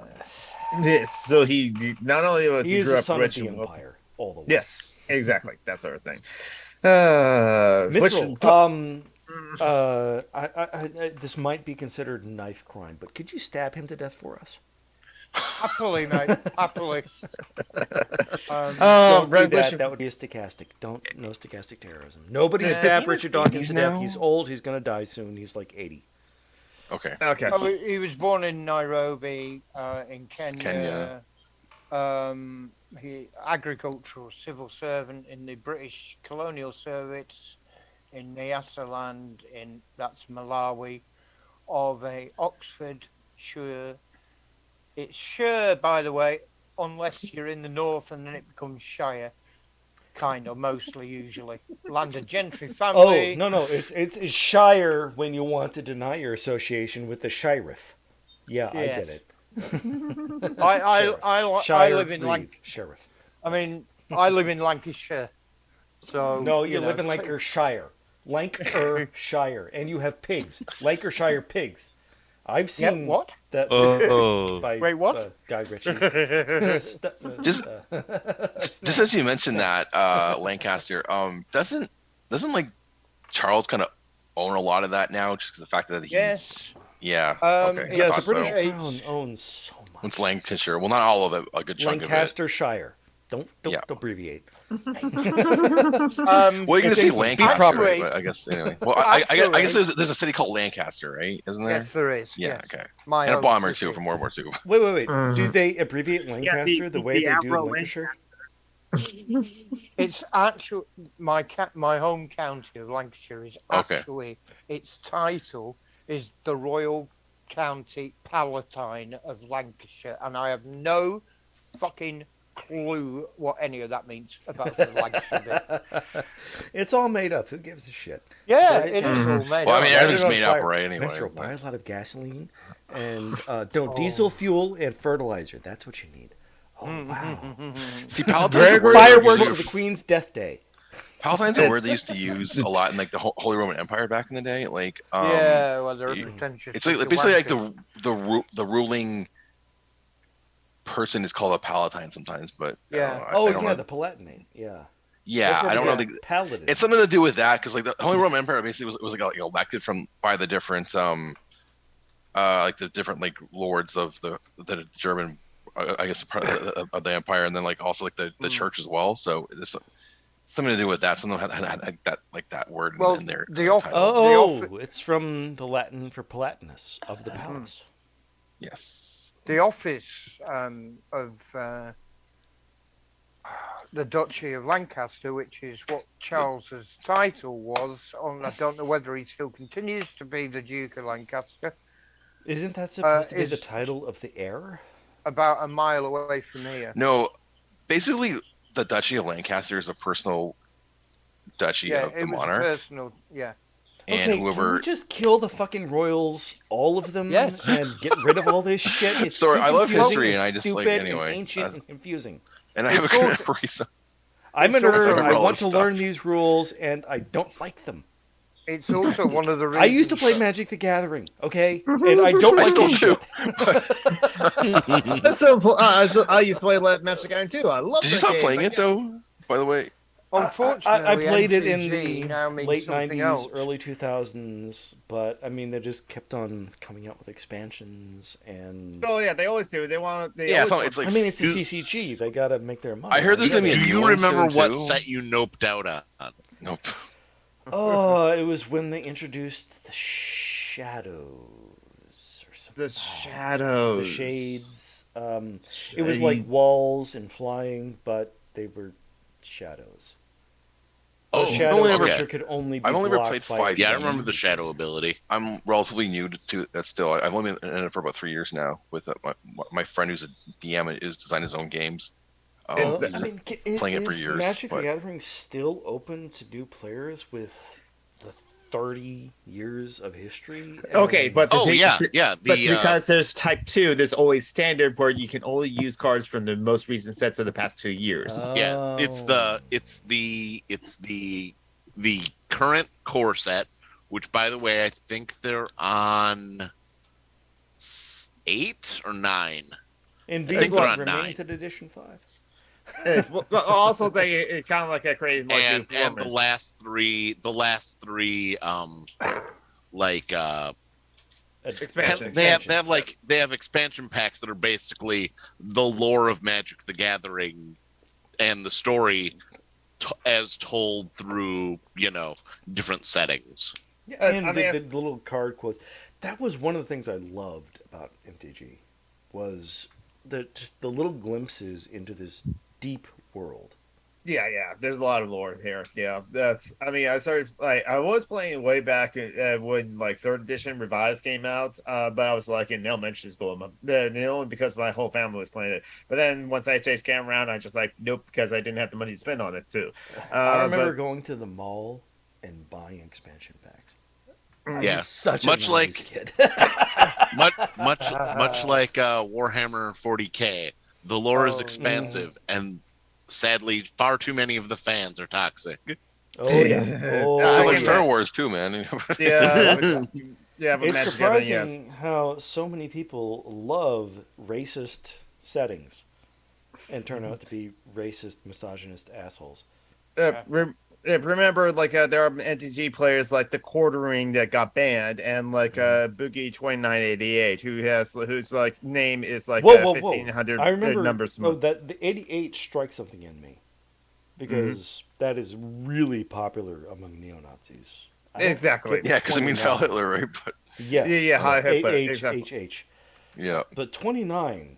Yes, so he not only was He he is grew the up son of rich the and wealthy. empire all the way. Yes, exactly, that sort of thing. Mithril, this might be considered knife crime, but could you stab him to death for us? Happily, mate. Happily. Don't do that. Revolution. That would be a stochastic. No stochastic terrorism. Nobody Does stab he Richard live Dawkins to death. now? He's old. He's gonna die soon. He's like 80. Okay. Okay. Oh, he was born in Nairobi, in Kenya. He agricultural civil servant in the British colonial service in Nyasaland, that's Malawi, of a Oxfordshire. It's Shire, by the way, unless you're in the north and then it becomes Shire. kind of, mostly, usually. Landed gentry Oh, family. no. It's Shire when you want to deny your association with the sheriff. Yeah, I get Yes. it. I Shire live in Reeve, sheriff. I mean, I live in Lancashire, so No, you live in t- Lancashire. Lancashire. And you have pigs. Lancashire pigs. I've Yeah, seen what? that Oh. by Wait, what? Guy Ritchie. Just as you mentioned that Lancaster, doesn't like Charles kind of own a lot of that now, just because the fact that he's Yes. yeah okay I Yeah, the thought British so. Crown owns so much. It's Lancashire, well, not all of it, a good chunk Lancastershire. Don't Yeah. abbreviate. of it. Well, you can It's just say England. Be Lancaster, proper. right? But I guess anyway. Well, I guess Actually- there's a city called Lancaster, right? Isn't there? Yes, there is. Yeah. yes. Okay. My And a own bomber city. too from World War II. Wait. Mm-hmm. Do they abbreviate Lancaster the way they do Admiral Lancashire? It's actually my home county of Lancashire is Okay. actually its title is the Royal County Palatine of Lancashire, and I have no fucking clue what any of that means about the Lancashire bit. It's all made up. Who gives a shit? Yeah, Right. it is all made Well, I up. mean, Light everything's it on made up, fire. right? Anyway. Metro, buy a lot of gasoline and Oh. diesel fuel and fertilizer. That's what you need. Oh Mm-hmm. wow! See, Palatine's a word Fireworks they for the Queen's Death Day. Palatine's a word they used to use a lot in like the Holy Roman Empire back in the day. Like, Yeah, well, they're you- pretentious. it's like, basically like the ruling person is called a Palatine sometimes, but Yeah. I Oh don't yeah, know. the Palatinate. Yeah. Yeah, I don't know. Paladin. It's something to do with that because like the Holy Roman Empire basically was like elected by the different like the different like lords of the German I guess part of the empire, and then like also like the church as well. So it's something to do with that. Something had that word Well, in there. the off- Oh, The it's from the Latin for Palatinus of the palace. Yes. The office of the Duchy of Lancaster, which is what Charles's title was, I don't know whether he still continues to be the Duke of Lancaster, Isn't that supposed to be the is- title of the heir? about a mile away from here. No, basically the Duchy of Lancaster is a personal duchy Yeah, of the it was monarch, personal. Yeah. and Okay, can whoever. we just kill the fucking royals, all of them, Yes. and get rid of all this shit? It's Sorry, too I love confusing history, and and I just, like, stupid anyway, and ancient and confusing. And I have a It's good also- memory, so I'm a It's also- nerd. I Remember all want this to stuff. learn these rules, and I don't like them. It's also one of the reasons. I used to play Magic the Gathering, okay, and I don't I like still this do. shit. That's I used to play Magic Iron too. I love. Did you that stop game, playing but it yeah. though? By the way, Unfortunately, I played it in MTG the now means late something 90s, else. early 2000s, but I mean, they just kept on coming out with expansions, and Oh yeah, they always do. They want to. yeah, it's like I mean, it's the You- CCG. They gotta make their money. I heard there's gonna be a Do new you one remember soon, what too? set you noped out on? Nope. Oh, it was when they introduced the shadows or something. the shadows, The shades. It was like walls and flying, but they were shadows. Oh, the shadow only ever- creature could only be I've only ever blocked played by 5 Yeah, I games. remember the shadow ability. I'm relatively new to that still. I've only been in it for about 3 years now with my friend who's a DM and is designed his own games. Well, He's I been mean, playing it for is years, Magic the but- Gathering still open to new players with the 30 years of history? Okay, but the Oh thing- yeah, yeah. But The because there's type 2, there's always standard where you can only use cards from the most recent sets of the past 2 years. yeah, it's the current core set, which by the way, I think they're on 8 or 9. And I think they're Being on remains 9. at edition 5. Well, also, they kind of like a creative more And new the formats. last three like Expansion. they have expansion packs that are basically the lore of Magic the Gathering and the story as told through different settings. And I mean, the little card quotes. That was one of the things I loved about MTG, was just the little glimpses into this deep world. Yeah. There's a lot of lore here. Yeah, that's. I mean, I was playing way back when like third edition revised came out, but I was like in elementary school, only because my whole family was playing it. But then once SJA came around, I just like nope because I didn't have the money to spend on it too. I remember But going to the mall and buying expansion packs. Yeah. Such Much a like- 90s kid. much like Warhammer 40K, the lore is Oh, expansive, and sadly, far too many of the fans are toxic. Oh yeah. Oh, So I like can Star bet. Wars too, man. yeah, but It's Magic Gathering, surprising yes. how so many people love racist settings and turn out to be racist, misogynist assholes. Remember, like there are NTG players like the Quartering that got banned, and like Boogie 2988, whose like name is like Whoa. 1500 I remember numbers. that the 88 strikes something in me because that is really popular among neo-Nazis. I don't Exactly. get Yeah, because it means Heil 29. Hitler, right? But Yes. Yeah, Heil Hitler, exactly. HHH. yeah, But 29,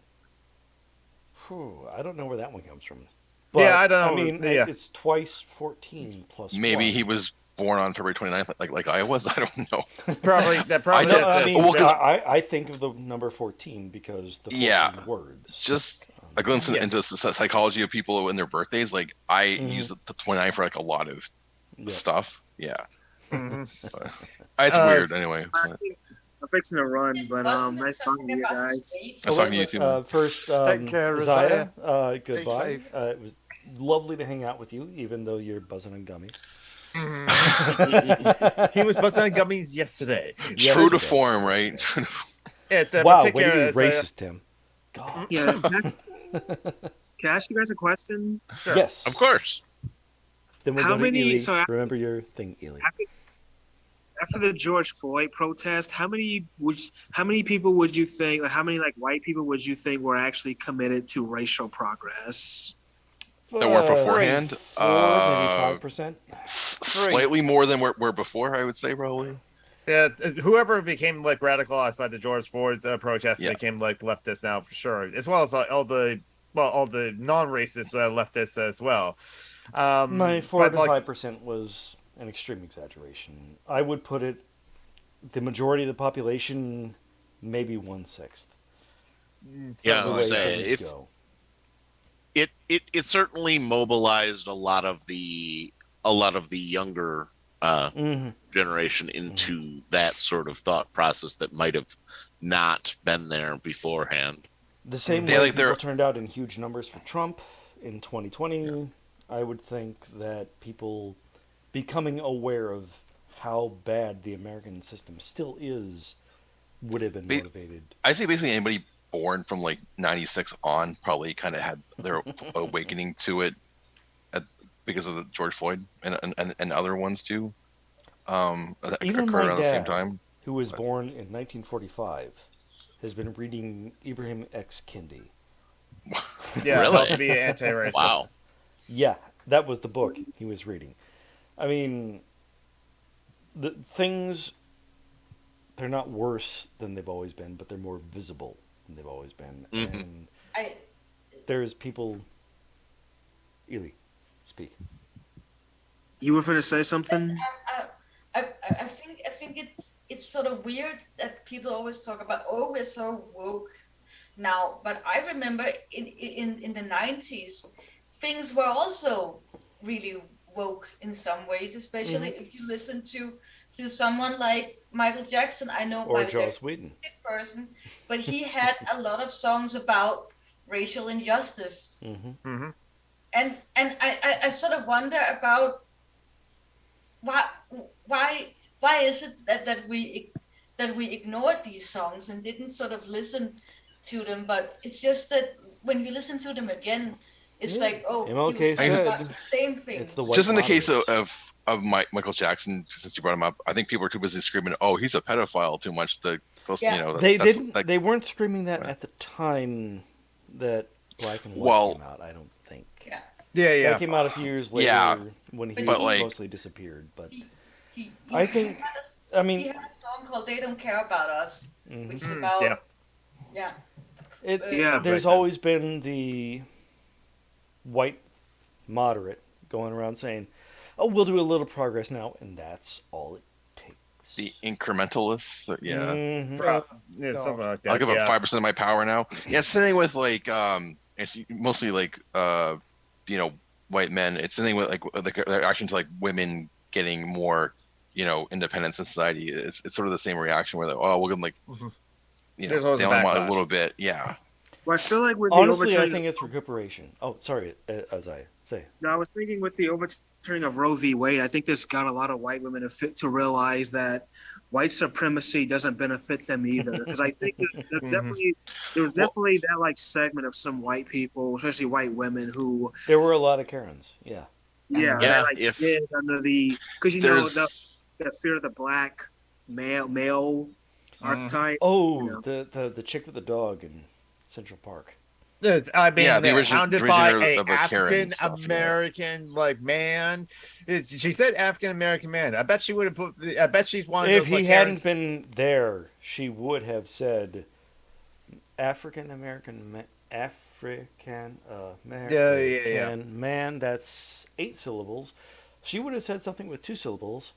I don't know where that one comes from. Yeah, I don't know. I mean, Yeah. it's twice 14 plus maybe 1. he was born on February 29th, like I was. I don't know. Probably that. Probably. No, know- I that's mean, well, 'cause- I think of the number 14 because the 14 Yeah. words. Just a glimpse Yes. into the psychology of people and their birthdays. Like I Mhm. use the 29 for like a lot of Yeah. stuff. Yeah, Mhm. it's Uh, weird anyway. I'm fixing to run, but Wasn't it nice talking to you something about guys. weight? Nice talking to you too, man. First, Take care, Isaiah. Keep Goodbye. safe. It was lovely to hang out with you, even though you're buzzing on gummies. He was buzzing on gummies yesterday. Yes, True you to did. form, right? Wow, Take way to care, be Isaiah. racist, Tim. God. Yeah. Can I ask you guys a question? Sure. Yes. Of course. Then we'll How go to many- Ely. so I- Remember your thing, Ely. After the George Floyd protest, how many people would you think, or how many like white people would you think were actually committed to racial progress? That were beforehand. 4, maybe 5%. Slightly more than were before, I would say probably. Yeah, whoever became like radicalized by the George Floyd protest Yeah. became like leftists now for sure, as well as all the non-racist leftists as well. My 4 but, to like, 5% was an extreme exaggeration. I would put it, the majority of the population, maybe 1/6. Yeah, I The would way say things if go. it certainly mobilized a lot of the younger Mhm. generation into that sort of thought process that might have not been there beforehand. The same Yeah, way like people they're- turned out in huge numbers for Trump in 2020, I would think that people becoming aware of how bad the American system still is would have been Ba- motivated. I say basically anybody born from like 96 on probably kind of had their awakening to it because of the George Floyd and other ones too. That Even occurred my around the same dad, time. who was born in 1945, has been reading Ibrahim X. Kendi. yeah, Really? not to be anti-racist. Wow. Yeah, that was the book he was reading. I mean, the things, they're not worse than they've always been, but they're more visible than they've always been. Mhm. And I there's people... Ely, speak. You were going to say something? I think it's sort of weird that people always talk about, oh, we're so woke now, but I remember in the 90s things were also really woke in some ways, especially if you listen to someone like Michael Jackson. I know Or Michael Joss Jackson Whedon. is a big person, but he had a lot of songs about racial injustice. Mm-hmm. And I sort of wonder about why is it that we ignored these songs and didn't sort of listen to them? But it's just that when you listen to them again, it's Yeah. like, oh, MLK he was talking about said the same thing. it's the white Just in the case moderates. of Michael Jackson, since you brought him up, I think people are too busy screaming, "Oh, he's a pedophile!" Too much. Yeah. You know, They that's- didn't. like, They weren't screaming that Right. at the time that Black and White Well- came out. I don't think. Yeah. That came out a few years later Yeah. when he But, like- mostly disappeared. But He I think- had I he mean, had a song called "They Don't Care About Us," mhm. which is Mhm, about it's Yeah, there's makes always been the white moderate, going around saying, "Oh, we'll do a little progress now," and that's all it takes. The incrementalists, yeah. Mhm. Yeah, something like I'll that. give up Yeah. 5% of my power now. Yeah, it's the thing with like it's mostly like you know, white men. It's the thing with like their action to like women getting more, you know, independence in society. It's sort of the same reaction where like, oh, we're gonna like, you There's know, always they a only want a backlash. little bit. Yeah. Well, I feel like with the Honestly, I overturning, think it's recuperation. Oh, sorry, as I say. no, I was thinking with the overturning of Roe v. Wade, I think this got a lot of white women to realize that white supremacy doesn't benefit them either. Because I think there's definitely there was definitely that like segment of some white people, especially white women, who There were a lot of Karens. Yeah. yeah, Yeah, that, like if did under the because you know There's the fear of the black male archetype. Oh, know. the chick with the dog in Central Park. I mean, yeah, the hounded by originator a of a Karen African stuff, yeah. American like man. She said African American man. I bet she would have put. I bet she's one of If those. he Like, hadn't Karens. been there, she would have said African American African American man. That's 8 syllables. She would have said something with 2 syllables.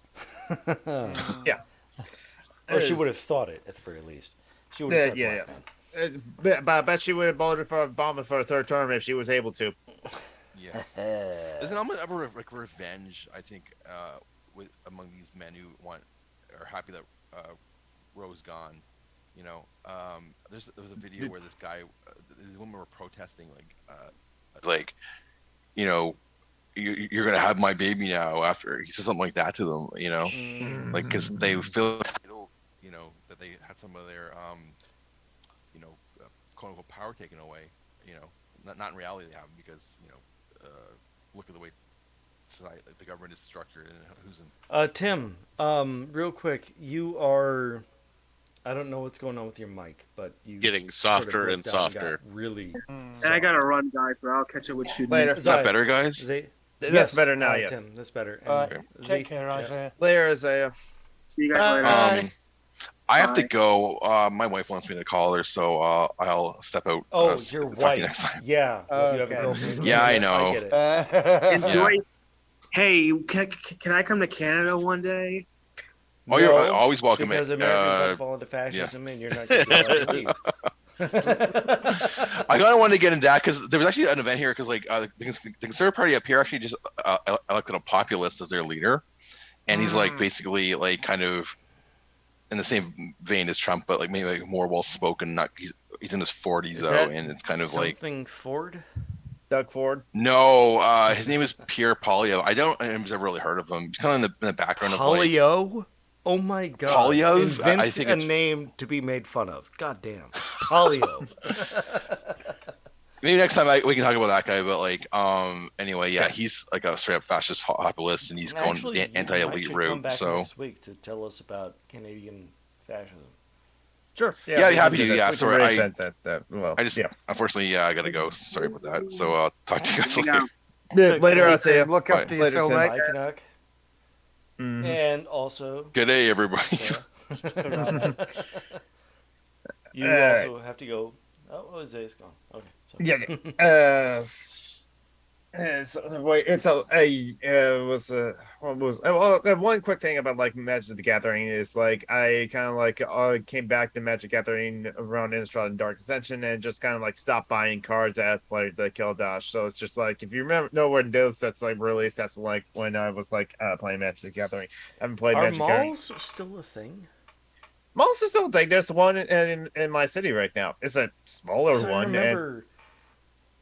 Yeah. Or she would have thought it at the very least. She would have said Yeah, black man. But I bet she would have voted for Obama for a third term if she was able to. Yeah. There's an element of like revenge, I think, with among these men who are happy that Roe's gone. You know, there was a video where this guy, these women were protesting, like, you know, you're gonna have my baby now. After he said something like that to them, you know, like because they feel entitled, you know, that they had some of their, you know, quote unquote power taken away. You know, not in reality they haven't because you know, look at the way society, like the government is structured and who's in. Tim, real quick, you are. I don't know what's going on with your mic, but you getting sort of softer broke and down softer. got really. And I gotta run, guys, but I'll catch up with you Later. Is that better, guys? That's better now, yes. Tim, that's better. Take care, Isaiah. Later, Isaiah. See you guys later. I have to Bye. go. My wife wants me to call her, so I'll step out. Oh, your talk to wife. you next time. Yeah. If you have a Okay. girlfriend. Yeah, I know. I get it. Enjoy. Hey, can I come to Canada one day? Oh, you're always welcome. Because America's about to fall into fascism, and you're not going to leave. I kind of wanted to get into that because there was actually an event here because like the Conservative Party up here actually just elected a populist as their leader, and he's like basically like kind of in the same vein as Trump, but like maybe like more well spoken. Not he's in his 40s though, that and it's kind of like something Ford. Doug Ford. no, his name is Pierre Poilievre. I don't I've never really heard of him. He's kind of in the background of like Polio. Oh my God! Poilievre? Invent I think a it's- name to be made fun of. God damn, Polio. maybe next time we can talk about that guy. But like anyway, yeah, he's like a straight up fascist populist, and he's going Actually, the anti-elite you might come route. back So next week to tell us about Canadian fascism. Sure. Yeah, we happy can to, do that. yeah, We can sorry, represent that. Well, I just unfortunately I gotta go. Sorry about that. So I'll talk to you guys Hang later. out. Yeah, later, I'll see you. Look Bye. after Later, yourself, Tim. mate. Mike Canuck. And also, Good day, everybody. you also have to go. Oh, Isaiah's gone. Okay. Sorry. Yeah. So, wait, it's one quick thing about like Magic the Gathering is like I kind of like came back to Magic Gathering around Innistrad and Dark Ascension and just kind of like stopped buying cards at like the Kildash. So it's just like if you know when those sets like released, that's like when I was like playing Magic the Gathering. I haven't played Are Magic Gathering. malls still a thing? Malls is still a thing. There's one in my city right now. It's a smaller So I one. remember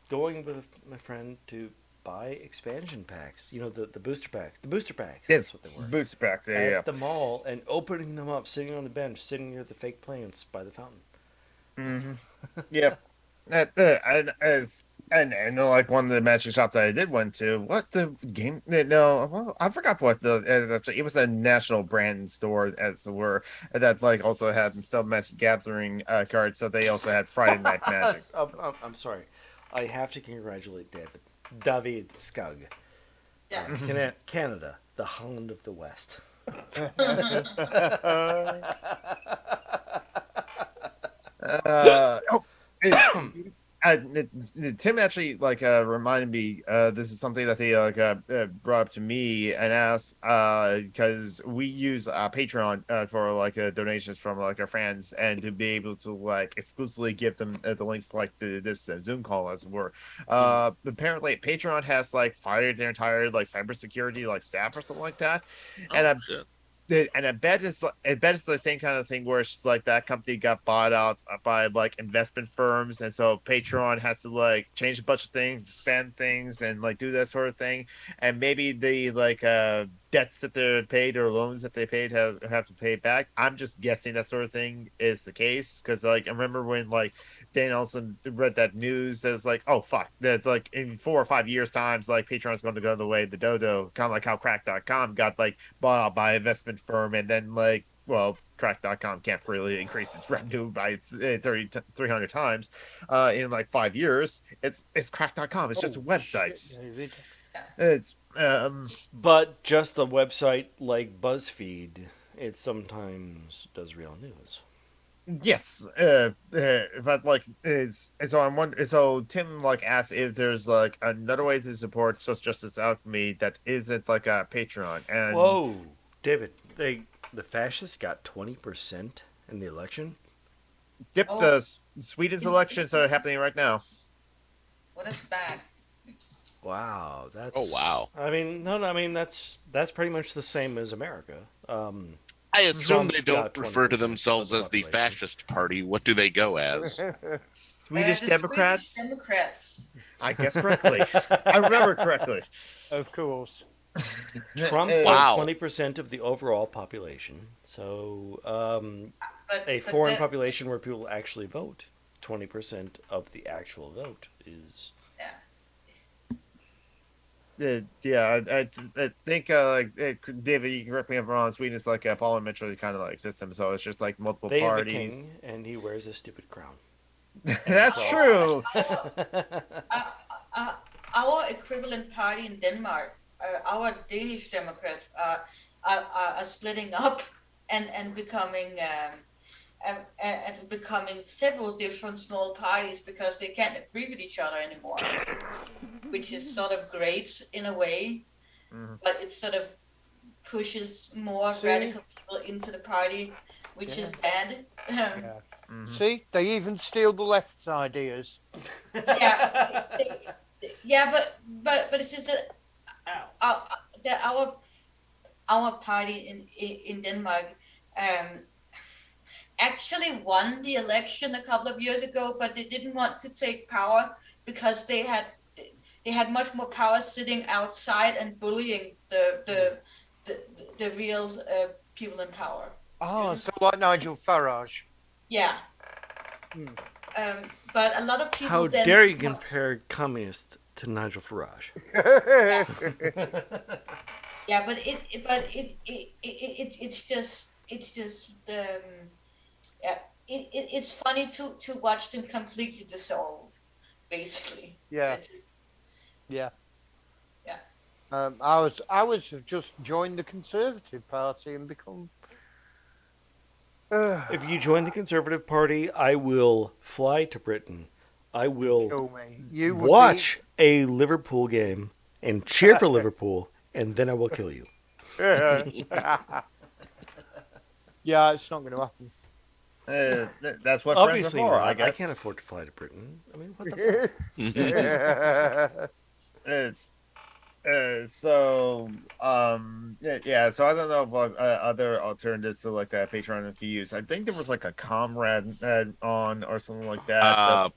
going with my friend to buy expansion packs. You know, the booster packs. The booster packs. Yes, That's what they were. booster packs. Yeah, At yeah. the mall and opening them up, sitting on the bench, sitting near the fake plants by the fountain. Mm-hmm. Yep. And like one of the magic shops that I did went to, what the game? No, well, I forgot what it was a national brand store as it were that like also had some Magic Gathering cards. So they also had Friday Night Magic. I'm sorry. I have to congratulate David Skug. Yeah. Canada, the Holland of the West. Tim actually reminded me. This is something that they brought up to me and asked because we use Patreon for donations from our fans and to be able to exclusively give them the links to this Zoom call as it were. Apparently Patreon has fired their entire cybersecurity staff or something like that, and Oh, shit. and I bet it's the same kind of thing where it's that company got bought out by investment firms, and so Patreon has to change a bunch of things, expand things, and do that sort of thing. And maybe the debts that they're paid or loans that they paid have to pay back. I'm just guessing that sort of thing is the case because I remember when Dan Olson read that news that was oh fuck, that in 4 or 5 years times Patreon's going to go the way of the dodo, kind of like how crack.com got bought out by an investment firm, and then crack.com can't really increase its revenue by 300 times in 5 years. It's crack.com. It's just a website. Shit, David. It's But just a website like BuzzFeed, it sometimes does real news. yes, but is so I'm wondering. So Tim asked if there's another way to support social justice Alchemy that isn't a Patreon. And Whoa, David, the fascists got 20% in the election. dip Oh. the Sweden's elections are happening right now. Well, that's bad. Wow, that's. Oh, wow. I mean, no, I mean that's pretty much the same as America. I assume Trump they don't got refer to 20% themselves of the as the population. fascist party. What do they go as? Swedish The Democrats. Swedish Democrats. I guess correctly. I remember correctly. Of course. Trump Wow. got 20% of the overall population. So But, a but foreign that- population where people actually vote, 20% of the actual vote is. Yeah, I think David, you can correct me if I'm wrong. Sweden is a parliamentary kind of system, so it's just multiple They have a parties. king, and he wears a stupid crown. That's true. Our equivalent party in Denmark, our Danish Democrats, are splitting up and becoming and becoming several different small parties because they can't agree with each other anymore, which is sort of great in a way, Mhm. but it sort of pushes more See? radical people into the party, which is bad. Yeah. Mhm. See, they even steal the left's ideas. Yeah, yeah, but it's just that our party in Denmark actually won the election a couple of years ago, but they didn't want to take power because they had much more power sitting outside and bullying the real people in power. Oh, so like Nigel Farage. Yeah. Hmm. But a lot of people. How then dare you compare communists to Nigel Farage? Yeah, but it's just yeah, it's funny to watch them completely dissolve, basically. Yeah. It just- Yeah. Yeah. I was have just joined the Conservative Party and become. If you join the Conservative Party, I will fly to Britain. I will Kill me. You would watch a Liverpool game and cheer for Liverpool, and then I will kill you. Be... Yeah, it's not going to happen. That's what Obviously friends are for, not. I I guess. can't afford to fly to Britain. I mean, what the fuck? It's so yeah. So I don't know about other alternatives to that Patreon to use. I think there was a comrade on or something like that.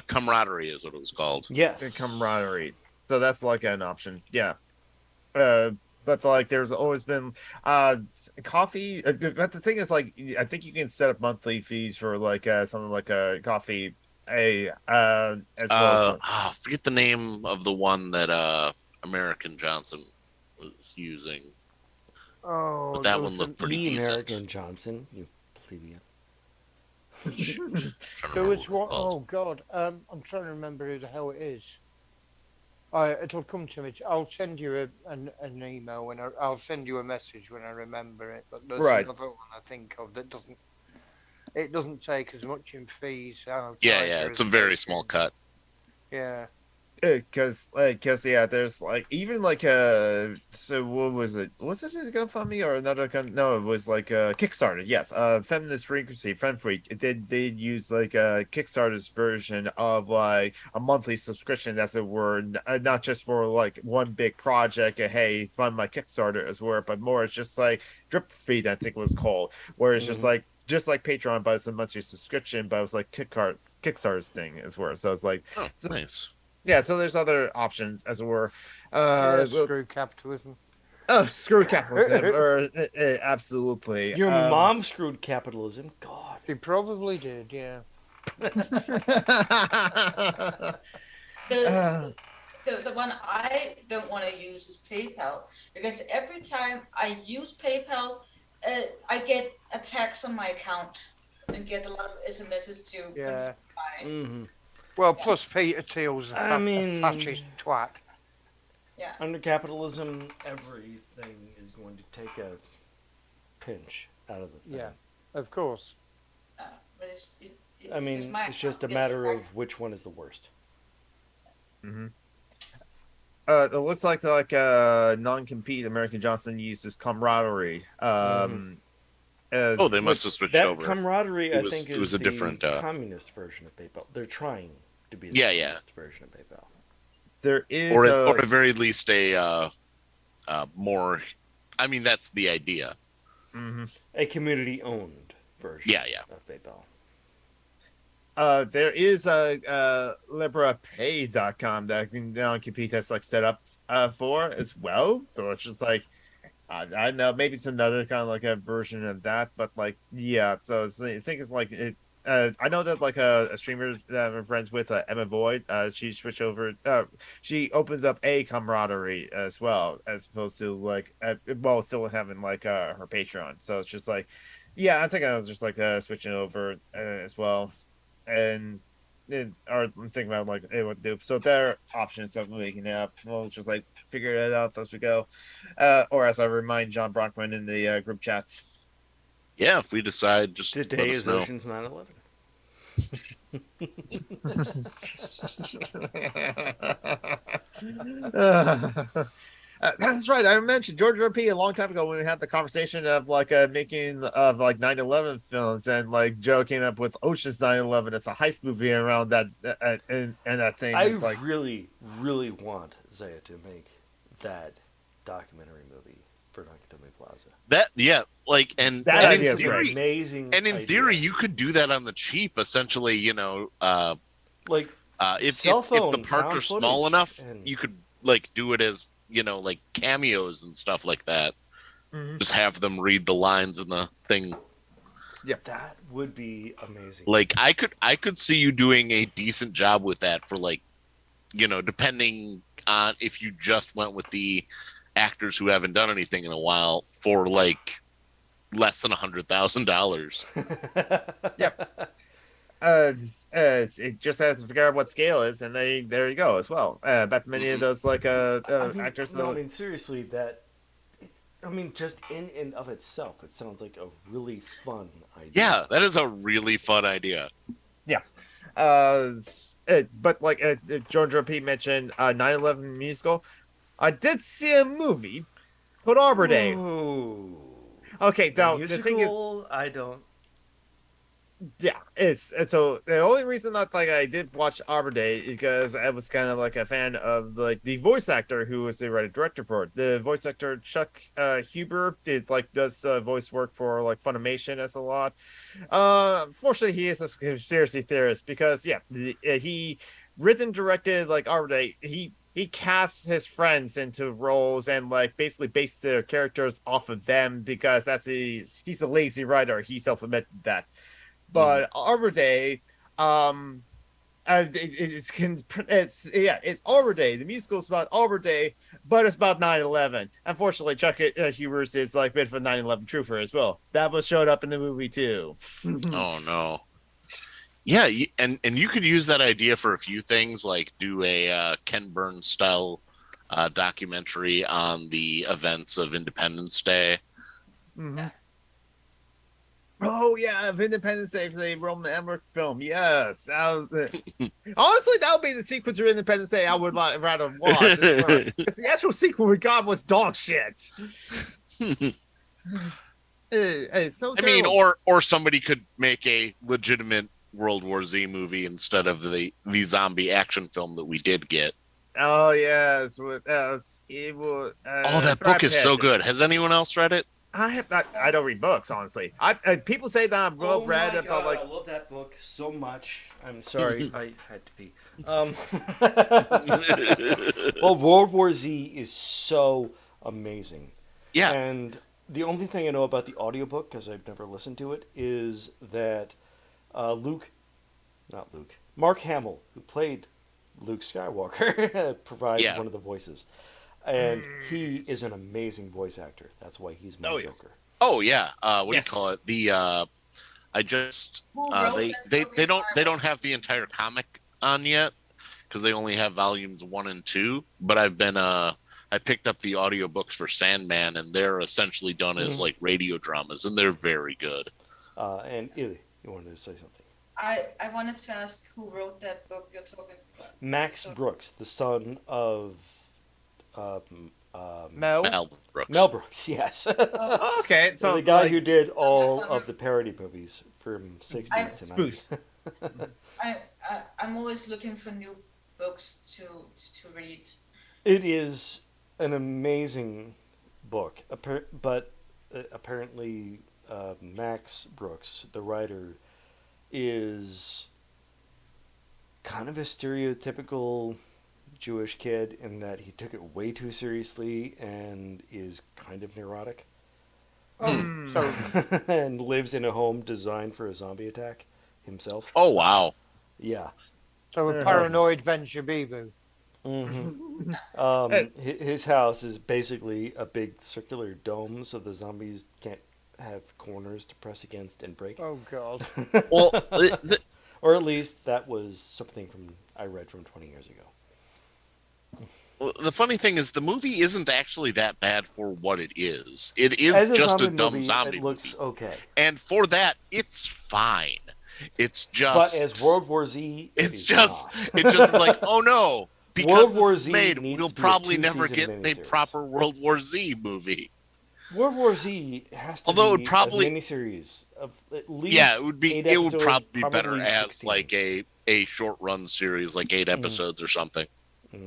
Camaraderie is what it was called. Yes. Camaraderie. So that's an option. Yeah. But there's always been coffee. But the thing is, I think you can set up monthly fees for something like a coffee. As well as Forget the name of the one that American Johnson was using. Oh, But that there one was looked pretty Me, decent. American Johnson, you plebeian. Trying to There remember was what one it was oh God. I'm trying to remember who the hell it is. It'll come to me. I'll send you an email when I'll send you a message when I remember it. But there's Right. another one I think of that doesn't. it doesn't take as much in fees. Yeah, it's a very small cut. Yeah. Because yeah, there's like even like so what was it? Was it a GoFundMe or another? No, it was like Kickstarter. Yes, Feminist Frequency, FemFreak. They use like a Kickstarter's version of like a monthly subscription, as it were, not just for like one big project. Hey, fund my Kickstarter as well, but more it's just like Drip Feed, I think it was called, where it's just like Patreon, but it's a monthly subscription, but it was like Kickstarter's thing as well. So it's like Nice. yeah, so there's other options, as it were. Screw capitalism. Oh, screw capitalism, or absolutely. Your mom screwed capitalism. God. He probably did, yeah. The one I don't want to use is PayPal, because every time I use PayPal, I get attacks on my account and get a lot of SMSs to Yeah. Mm-hmm. Well, plus Peter Thiel's a fascist twat. Yeah. Under capitalism, everything is going to take a pinch out of the thing. Yeah, of course. But It's just a matter of which one is the worst. Mm-hmm. It looks like non-compete American Johnson uses camaraderie. They must have switched that over. Camaraderie, It was- I think, it is was a the different, communist version of PayPal. They're trying to be the Yeah, communist version of PayPal. There is, or at the very least, a more. I mean, that's the idea. A community-owned version of PayPal. there is a LibraPay.com that non-compete has like set up for as well. So it's just like I don't know, maybe it's another kind of like a version of that, but like yeah. So I think it's like it. I know that like a streamer that I'm friends with, Emma Boyd, she switched over. She opened up a camaraderie as well, as opposed to like, still having like her Patreon. So it's just like, yeah, I think I was just like switching over as well, and I'm thinking about like what to do. So there are options that we can have. We'll just like figure it out as we go, or as I remind John Brockman in the group chat. Yeah, if we decide, just Today let us is know. Ocean's 9/11. That's right. I mentioned George R.P. a long time ago when we had the conversation of like making of like 9/11 films, and like Joe came up with Ocean's 9/11. It's a heist movie around that, and that thing I is like really, really want Zaya to make that documentary movie for Nakatomi Plaza. And That in idea is theory, great. Amazing. and in idea. theory, you could do that on the cheap. Essentially, like if cell the phone parts found are small footage enough, and- you could like do it as like cameos and stuff like that. Just have them read the lines in the thing. that would be amazing. Like I could see you doing a decent job with that for like, depending on if you just went with the actors who haven't done anything in a while for like less than $100,000. Yep. It just has to figure out what scale is, and there you go as well. But many of those like actors. No, I mean seriously, just in and of itself, it sounds like a really fun idea. Yeah, that is a really fun idea. Yeah. But like George R.P. mentioned 9/11 musical. I did see a movie called Arbor Day. Ooh. Okay, now The the thing is, I don't. yeah, it's so the only reason that like I did watch Arbor Day is because I was kind of like a fan of like the voice actor who was the writer director for it. The voice actor Chuck Huber does voice work for like Funimation as a lot. Fortunately, he is a conspiracy theorist because he written directed like Arbor Day. He casts his friends into roles and like basically based their characters off of them because he's a lazy writer. He self-admitted that. But Arbor Day, it's Arbor Day. The musical is about Arbor Day, but it's about 9/11. Unfortunately, Chuck Hubers is like a bit of a 9/11 truther as well. That was showed up in the movie too. Oh no. Yeah, and you could use that idea for a few things, like do a Ken Burns style documentary on the events of Independence Day. Mm-hmm. Oh yeah, of Independence Day for the Roman Emmerich film. Yes, honestly, that would be the sequel to Independence Day I would rather watch. As well. 'Cause the actual sequel we got was dog shit. It's so I mean, terrible. or somebody could make a legitimate World War Z movie instead of the zombie action film that we did get. Oh yes, with evil. Oh, that Brad book is Pitt. so good. Has anyone else read it? I have not. I don't read books, honestly. People say that I'm well read about like. I love that book so much. I'm sorry, I had to pee. Well, World War Z is so amazing. Yeah. And the only thing I know about the audiobook, because I've never listened to it, is that Mark Hamill, who played Luke Skywalker, provides one of the voices. And he is an amazing voice actor. That's why he's my Joker. Oh yeah. What do you call it? I just they don't have the entire comic on yet because they only have volumes 1 and 2. But I've been I picked up the audiobooks for Sandman, and they're essentially done as like radio dramas, and they're very good. And Illy, you wanted to say something? I wanted to ask who wrote that book you're talking about. Max Brooks, the son of Mel Brooks. Mel Brooks, yes. Okay, so the guy like, who did all of the parody movies from 60s to 90s. I'm always looking for new books to read. It is an amazing book, but apparently Max Brooks, the writer, is kind of a stereotypical Jewish kid in that he took it way too seriously and is kind of neurotic. So And lives in a home designed for a zombie attack himself. Oh wow. Yeah. So a paranoid Ben Shabibu. His house is basically a big circular dome, so the zombies can't have corners to press against and break. Oh God. Well, or at least that was something I read from 20 years ago. the funny thing is, the movie isn't actually that bad for what it is. It is As just a zombie dumb movie, zombie it looks movie. okay. And for that, it's fine. It's just. But as World War Z, it's just like, oh no, because World War this is Z made, needs we'll to be a probably never two-season get a miniseries. proper World War Z movie. World War Z has to Although it be would probably- a miniseries of at least Yeah, it would be. 8 It would episodes, probably be better 16. as like a short run series, like 8 episodes or something.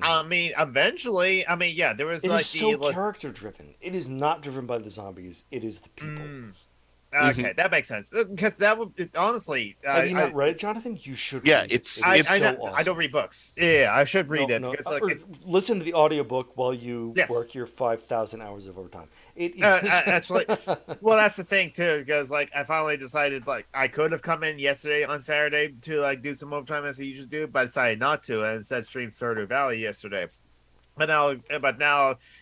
I mean, eventually, yeah, there was It like is so character driven. It is not driven by the zombies. It is the people. Okay, that makes sense. Because that would honestly. Have you not read it, Jonathan? You should. Yeah, read it. it's- It is I so don't awesome. read books. Yeah, I should read it No, because or listen to the audiobook while you work your 5,000 hours of overtime. It is actually, well, that's the thing too, because like I finally decided like I could have come in yesterday on Saturday to like do some overtime as I usually do, but I decided not to, and instead streamed Stardew Valley yesterday. But now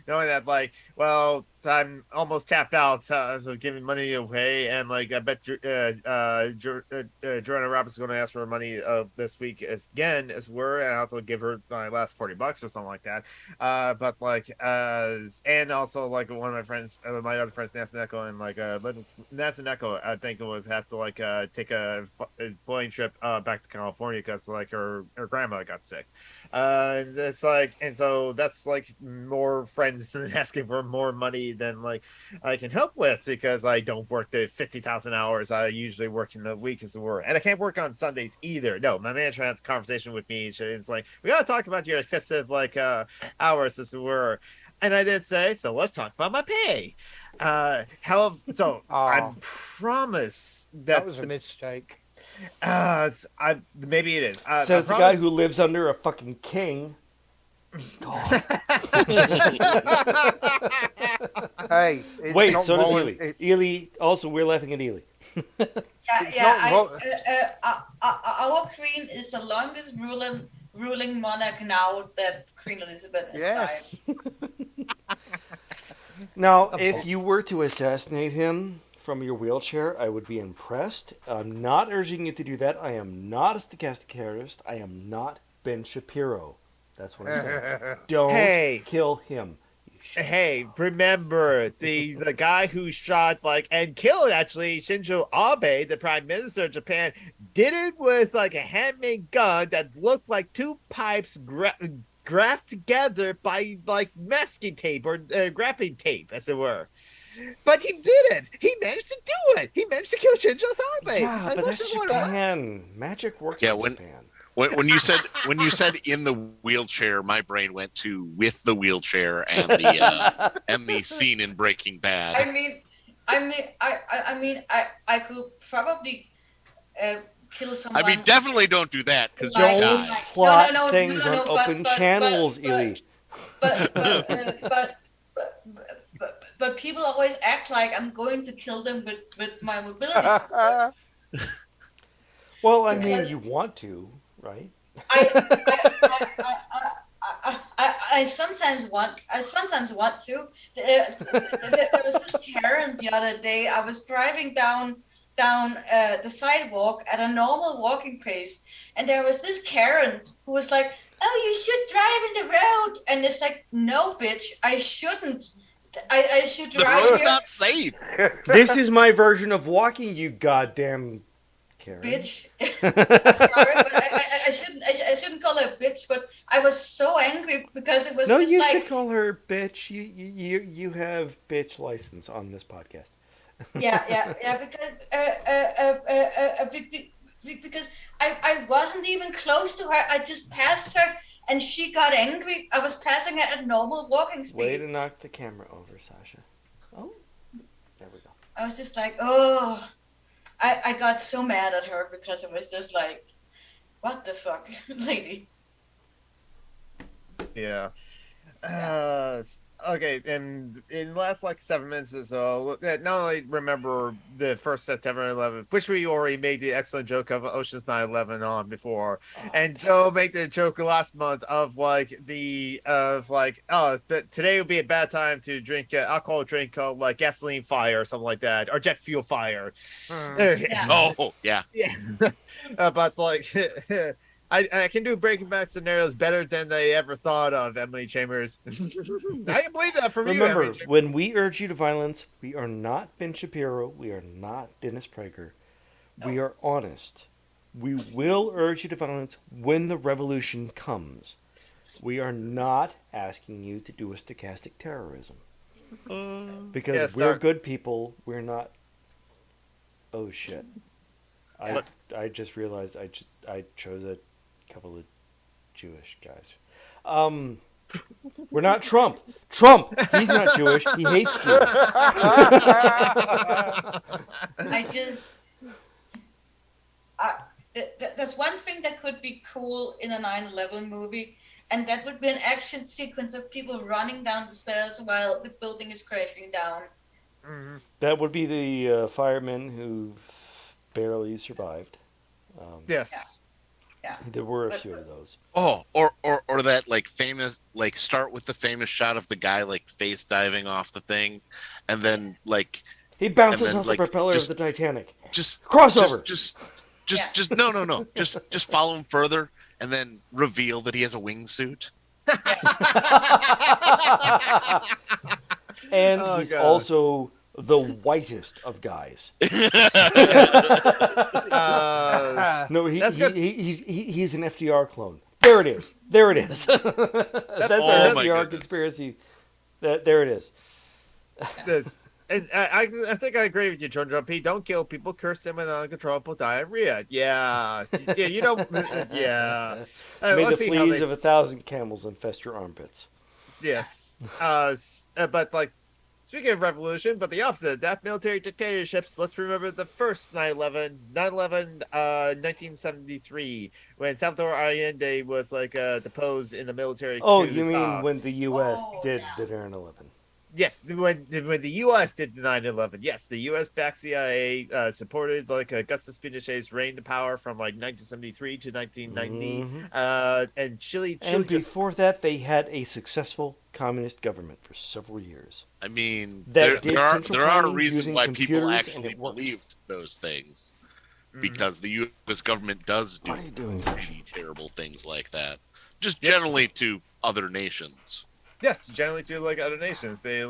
knowing that like, well, I'm almost tapped out, so giving money away, and like I bet Joanna Roberts is going to ask for money this week again, as we're, and I have to give her my last $40 or something like that. But like, and also like one of my friends, my other friends, Nancy Echo, and like Nancy Echo, I think would have to like take a plane trip back to California because like her grandma got sick. And it's like, and so that's like more friends than asking for more money than like I can help with, because I don't work the 50,000 hours I usually work in the week as it were, and I can't work on Sundays either. No, my manager had a conversation with me. It's like, we gotta talk about your excessive like hours as it were, and I did say, so let's talk about my pay. I promise That was a mistake. Maybe it is. Says the guy who lives under a fucking king. God. Hey, it's Wait, not so does volun- Ely. it- Ely. Also, we're laughing at Ely. Our queen is the longest ruling monarch now that Queen Elizabeth has Yes. died. Now, if you were to assassinate him from your wheelchair, I would be impressed. I'm not urging you to do that. I am not a stochastic terrorist. I am not Ben Shapiro. That's what I'm saying. Don't kill him. Hey, remember the guy who shot and killed actually Shinzo Abe, the prime minister of Japan, did it with a handmade gun that looked like two pipes grafted together by masking tape or graphing tape, as it were. But he did it. He managed to do it. He managed to kill Shinzo Abe. Yeah, And but this that's is what- Japan. Magic works Yeah, in when- Japan. When you said in the wheelchair, my brain went to with the wheelchair and the scene in Breaking Bad. I could probably kill someone. I mean, definitely don't do that because you Like- Don't die. plot things on but- open but- channels, but- Ely. But people always act like I'm going to kill them with my mobility. Well, I mean, Because- you want to, right? I sometimes want to. There was this Karen the other day. I was driving down the sidewalk at a normal walking pace, and there was this Karen who was like, "Oh, you should drive in the road," and it's like, "No, bitch, I shouldn't. I should The drive road's here, not safe. This is my version of walking, you goddamn Karen. bitch." I'm sorry, but I shouldn't call her a bitch, but I was so angry because it was No, just you like, should call her bitch. You have bitch license on this podcast. yeah, because I wasn't even close to her. I just passed her, and she got angry. I was passing her at normal walking speed. Way to knock the camera over, Sasha. Oh, there we go. I was just like, oh, I got so mad at her because it was just like, what the fuck, lady? Yeah. Okay, and in the last 7 minutes or so, not only remember the first September 11th, which we already made the excellent joke of Ocean's 9/11 on before, and Joe made the joke last month of but today would be a bad time to drink alcohol drink called gasoline fire or something like that, or jet fuel fire. Yeah. Oh, yeah. Yeah. But I can do Breaking Bad scenarios better than they ever thought of, Emily Chambers. I can believe that from you, Remember, Emily Chambers. when we urge you to violence, we are not Ben Shapiro. We are not Dennis Prager. We are honest. We will urge you to violence when the revolution comes. We are not asking you to do a stochastic terrorism. Because Yes, we're sir. good people. We're not... Oh, shit. I just realized I chose a couple of Jewish guys. We're not Trump. Trump! He's not Jewish. He hates Jews. That's one thing that could be cool in a 9/11 movie, and that would be an action sequence of people running down the stairs while the building is crashing down. That would be the firemen who barely survived. Yes. There were a few of those. Oh, or that famous start with the famous shot of the guy face diving off the thing, and then He bounces and then, off the propeller just- of the Titanic. just Crossover. just Yeah. no, just follow him further, and then reveal that he has a wingsuit. And Oh, he's God. also the whitest of guys. No, That's good. he's an FDR clone. There it is. There it is. That's Oh, our my FDR goodness. conspiracy. There it is. This. And I think I agree with you, John P. Don't kill people, curse them with uncontrollable diarrhea. Yeah. Yeah, you don't. Yeah. May the Let's see how fleas they. of 1,000 camels infest your armpits. Yes. But speaking of revolution, but the opposite, that military dictatorships, let's remember the first 9/11, 1973, when Salvador Allende was deposed in the military Oh, coup you mean d'etat. when the U.S. Oh, did yeah. the 9/11? Yes, when the U.S. did the 9/11, yes, the U.S.-backed CIA supported Augustus Pinochet's reign to power from 1973 to 1990, and Chile And just before that, they had a successful communist government for several years. I mean, That did there are central planning reasons using why people computers, and actually it worked. believed those things, because the U.S. government does do What are you doing, Sasha? pretty terrible things like that, just generally to other nations. Yes, generally to like other nations. They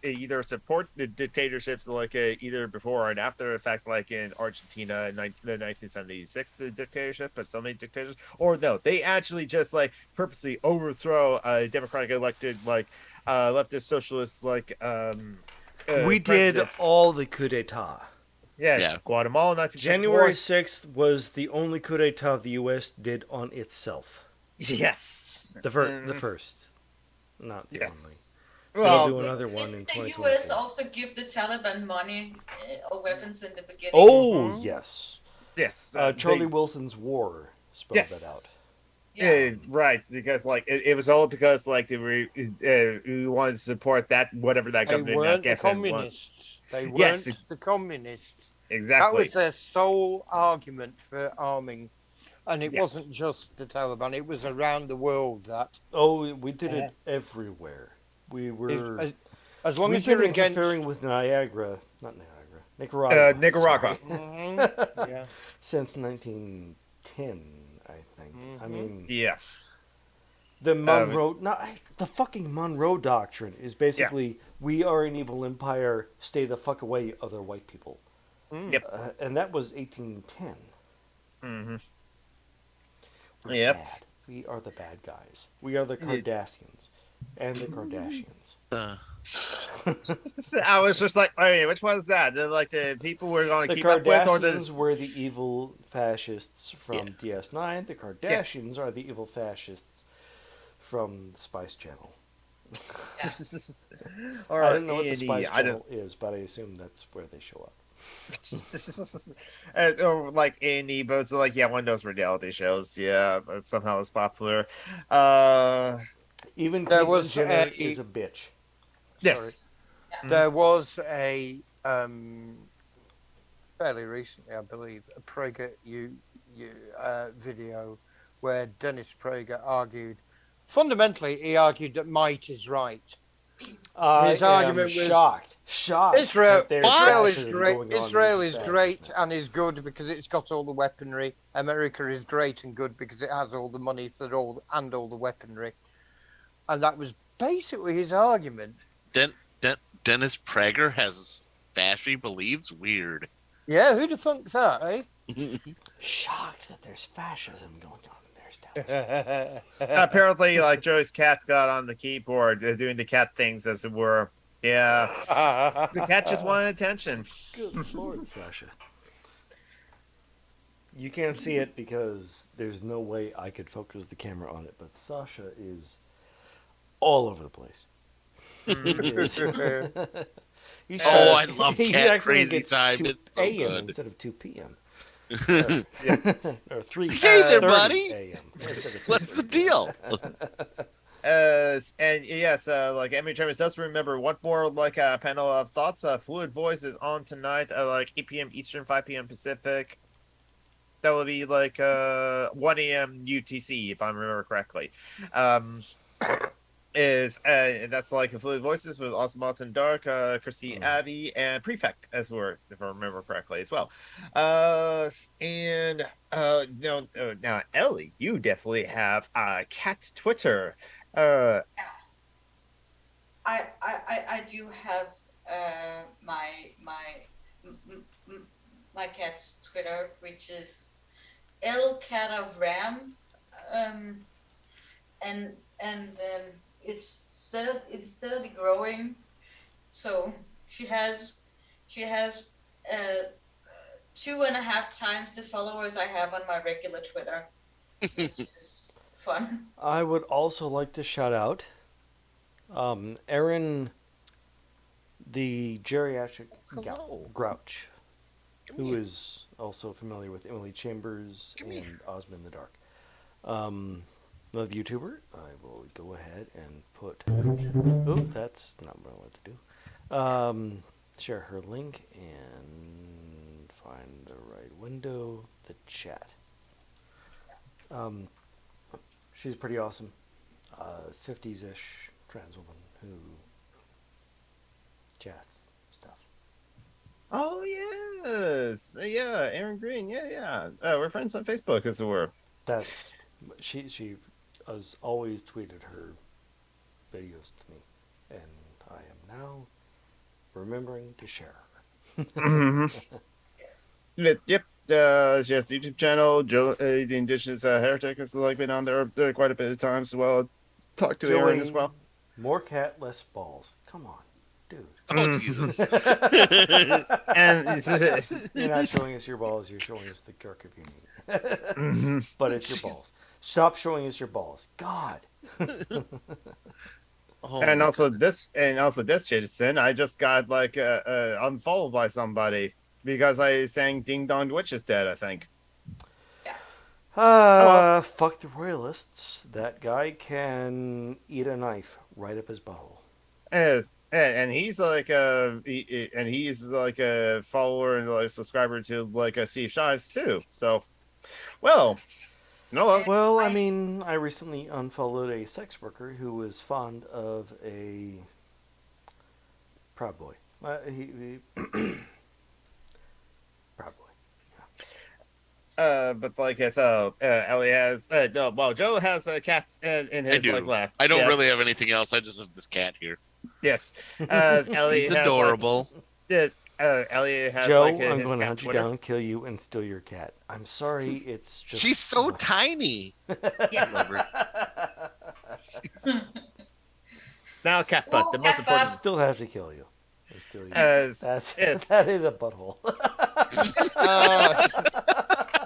either support the dictatorships either before and after. In fact, like in Argentina in the 1976, the dictatorship, but so many dictators, or no, they actually just like purposely overthrow a democratic elected leftist socialist We did president. all the coup d'état. Yes, Yeah. Guatemala, January 1964. 6th was the only coup d'état the U.S. did on itself. Yes. The Mhm. first, not the only. Yes. They'll Well, do another one in Did the 2024. US also give the Taliban money or weapons in the beginning? Oh, Mhm. yes. yes. Charlie Wilson's War spelled that out. Yes. Yeah. Right, because it was all because we wanted to support that whatever that They government in weren't the Afghanistan was. communists. They Yes, weren't the communists. That exactly. was their sole argument for arming. And it Yeah. wasn't just the Taliban, it was around the world that. Oh, we did it everywhere. We If, were. as long We've as you're been against. interfering with Nicaragua. Nicaragua. Mhm, yeah. Since 1910, I think. I Mhm. mean, Yeah. the Monroe, the fucking Monroe Doctrine is basically we are an evil empire, stay the fuck away, other white people. Mm. Yep. And that was 1810. Mm-hmm. We're Yep. bad. We are the bad guys. We are the Cardassians and the Kardashians. So I was just like, hey, which one's that? Like the people we're going to The keep up with, or Cardassians the were the evil fascists from Yeah. DS9. The Kardashians are the evil fascists from the Spice Channel. or I don't know what the A&E, Spice I don't. Channel is, but I assume that's where they show up. Or like A&E, but it's like one of those reality shows. Yeah, but somehow it's popular. Even There Caitlyn was Jenner a- is a bitch. Yes. There was a fairly recently, I believe, a Prager video where Dennis Prager argued. Fundamentally, he argued that might is right. I His argument am was shocked. Israel. That there's Israel is fascism great. going on. Israel There's is a great fascism. and is good because it's got all the weaponry. America is great and good because it has all the money for all the weaponry. And that was basically his argument. Dennis Prager has fasci beliefs? Weird. Yeah, who'd have thunk that, eh? Shocked that there's fascism going on in their establishment. Apparently, like Joey's cat got on the keyboard doing the cat things, as it were. Yeah, the cat just wanted attention. Good lord, Sasha. You can't see it because there's no way I could focus the camera on it, but Sasha is all over the place. He's Oh, I love he Cat actually Crazy gets Time. 2 It's so a.m. good. instead of 2 p.m. Hey Or 3 there, 30 buddy. a.m. instead of What's 3:30 the deal? And yes, like Emmy Travis does remember one more panel of thoughts. Fluid Voice is on tonight, like 8 p.m. Eastern, 5 p.m. Pacific. That will be 1 a.m. UTC, if I remember correctly. That's like a Fluid Voices with Awesome and Dark, Christy Abbey, and Prefect, if I remember correctly as well. Now Ellie, you definitely have cat Twitter. I do have my cat's Twitter, which is El Cat of Ram, and it's steadily growing. So she has 2.5 times the followers I have on my regular Twitter, which is fun. I would also like to shout out Aaron, the geriatric grouch, who is also familiar with Emily Chambers and Osmond in the Dark. The YouTuber, I will go ahead and put. Oh, that's not what I want to do. Share her link and find the right window. The chat. She's pretty awesome. 50s-ish trans woman who chats stuff. Oh yes, yeah, Aaron Green, yeah. We're friends on Facebook, as it were. That's she has always tweeted her videos to me, and I am now remembering to share her. Yep. She has a YouTube channel. Joe, the Indigenous Heretic, has like been on there quite a bit of times as well. Talk to Aaron as Joey, well. more cat, less balls. Come on, dude. Oh Jesus! And You're not showing us your balls. You're showing us the Kirk of your meat. Mhm. But it's your balls. Stop showing us your balls. God. Oh, and my also goodness. this Jason, I just got like unfollowed by somebody because I sang "Ding Dong Witch is Dead." I think. well. Fuck the royalists. That guy can eat a knife right up his butthole. And he's like he's like a follower and like subscriber to like a Steve Shives too. So, well, no, Well, I mean, I recently unfollowed a sex worker who was fond of a Proud Boy. Proud Boy. but like so, Ellie has no. Well, Joe has a cat in I his do. like left. I don't Yes. really have anything else. I just have this cat here. Yes, Ellie He's has adorable. Like, yes, Ellie has Joe, like I'm his going to cat hunt you Twitter. down, kill you, and steal your cat. I'm sorry, it's just. She's so tiny. Yeah. Love her. Now, cat butt. Oh, The most cat important. butt. Still have to kill you. And steal you. As That's that is a butthole.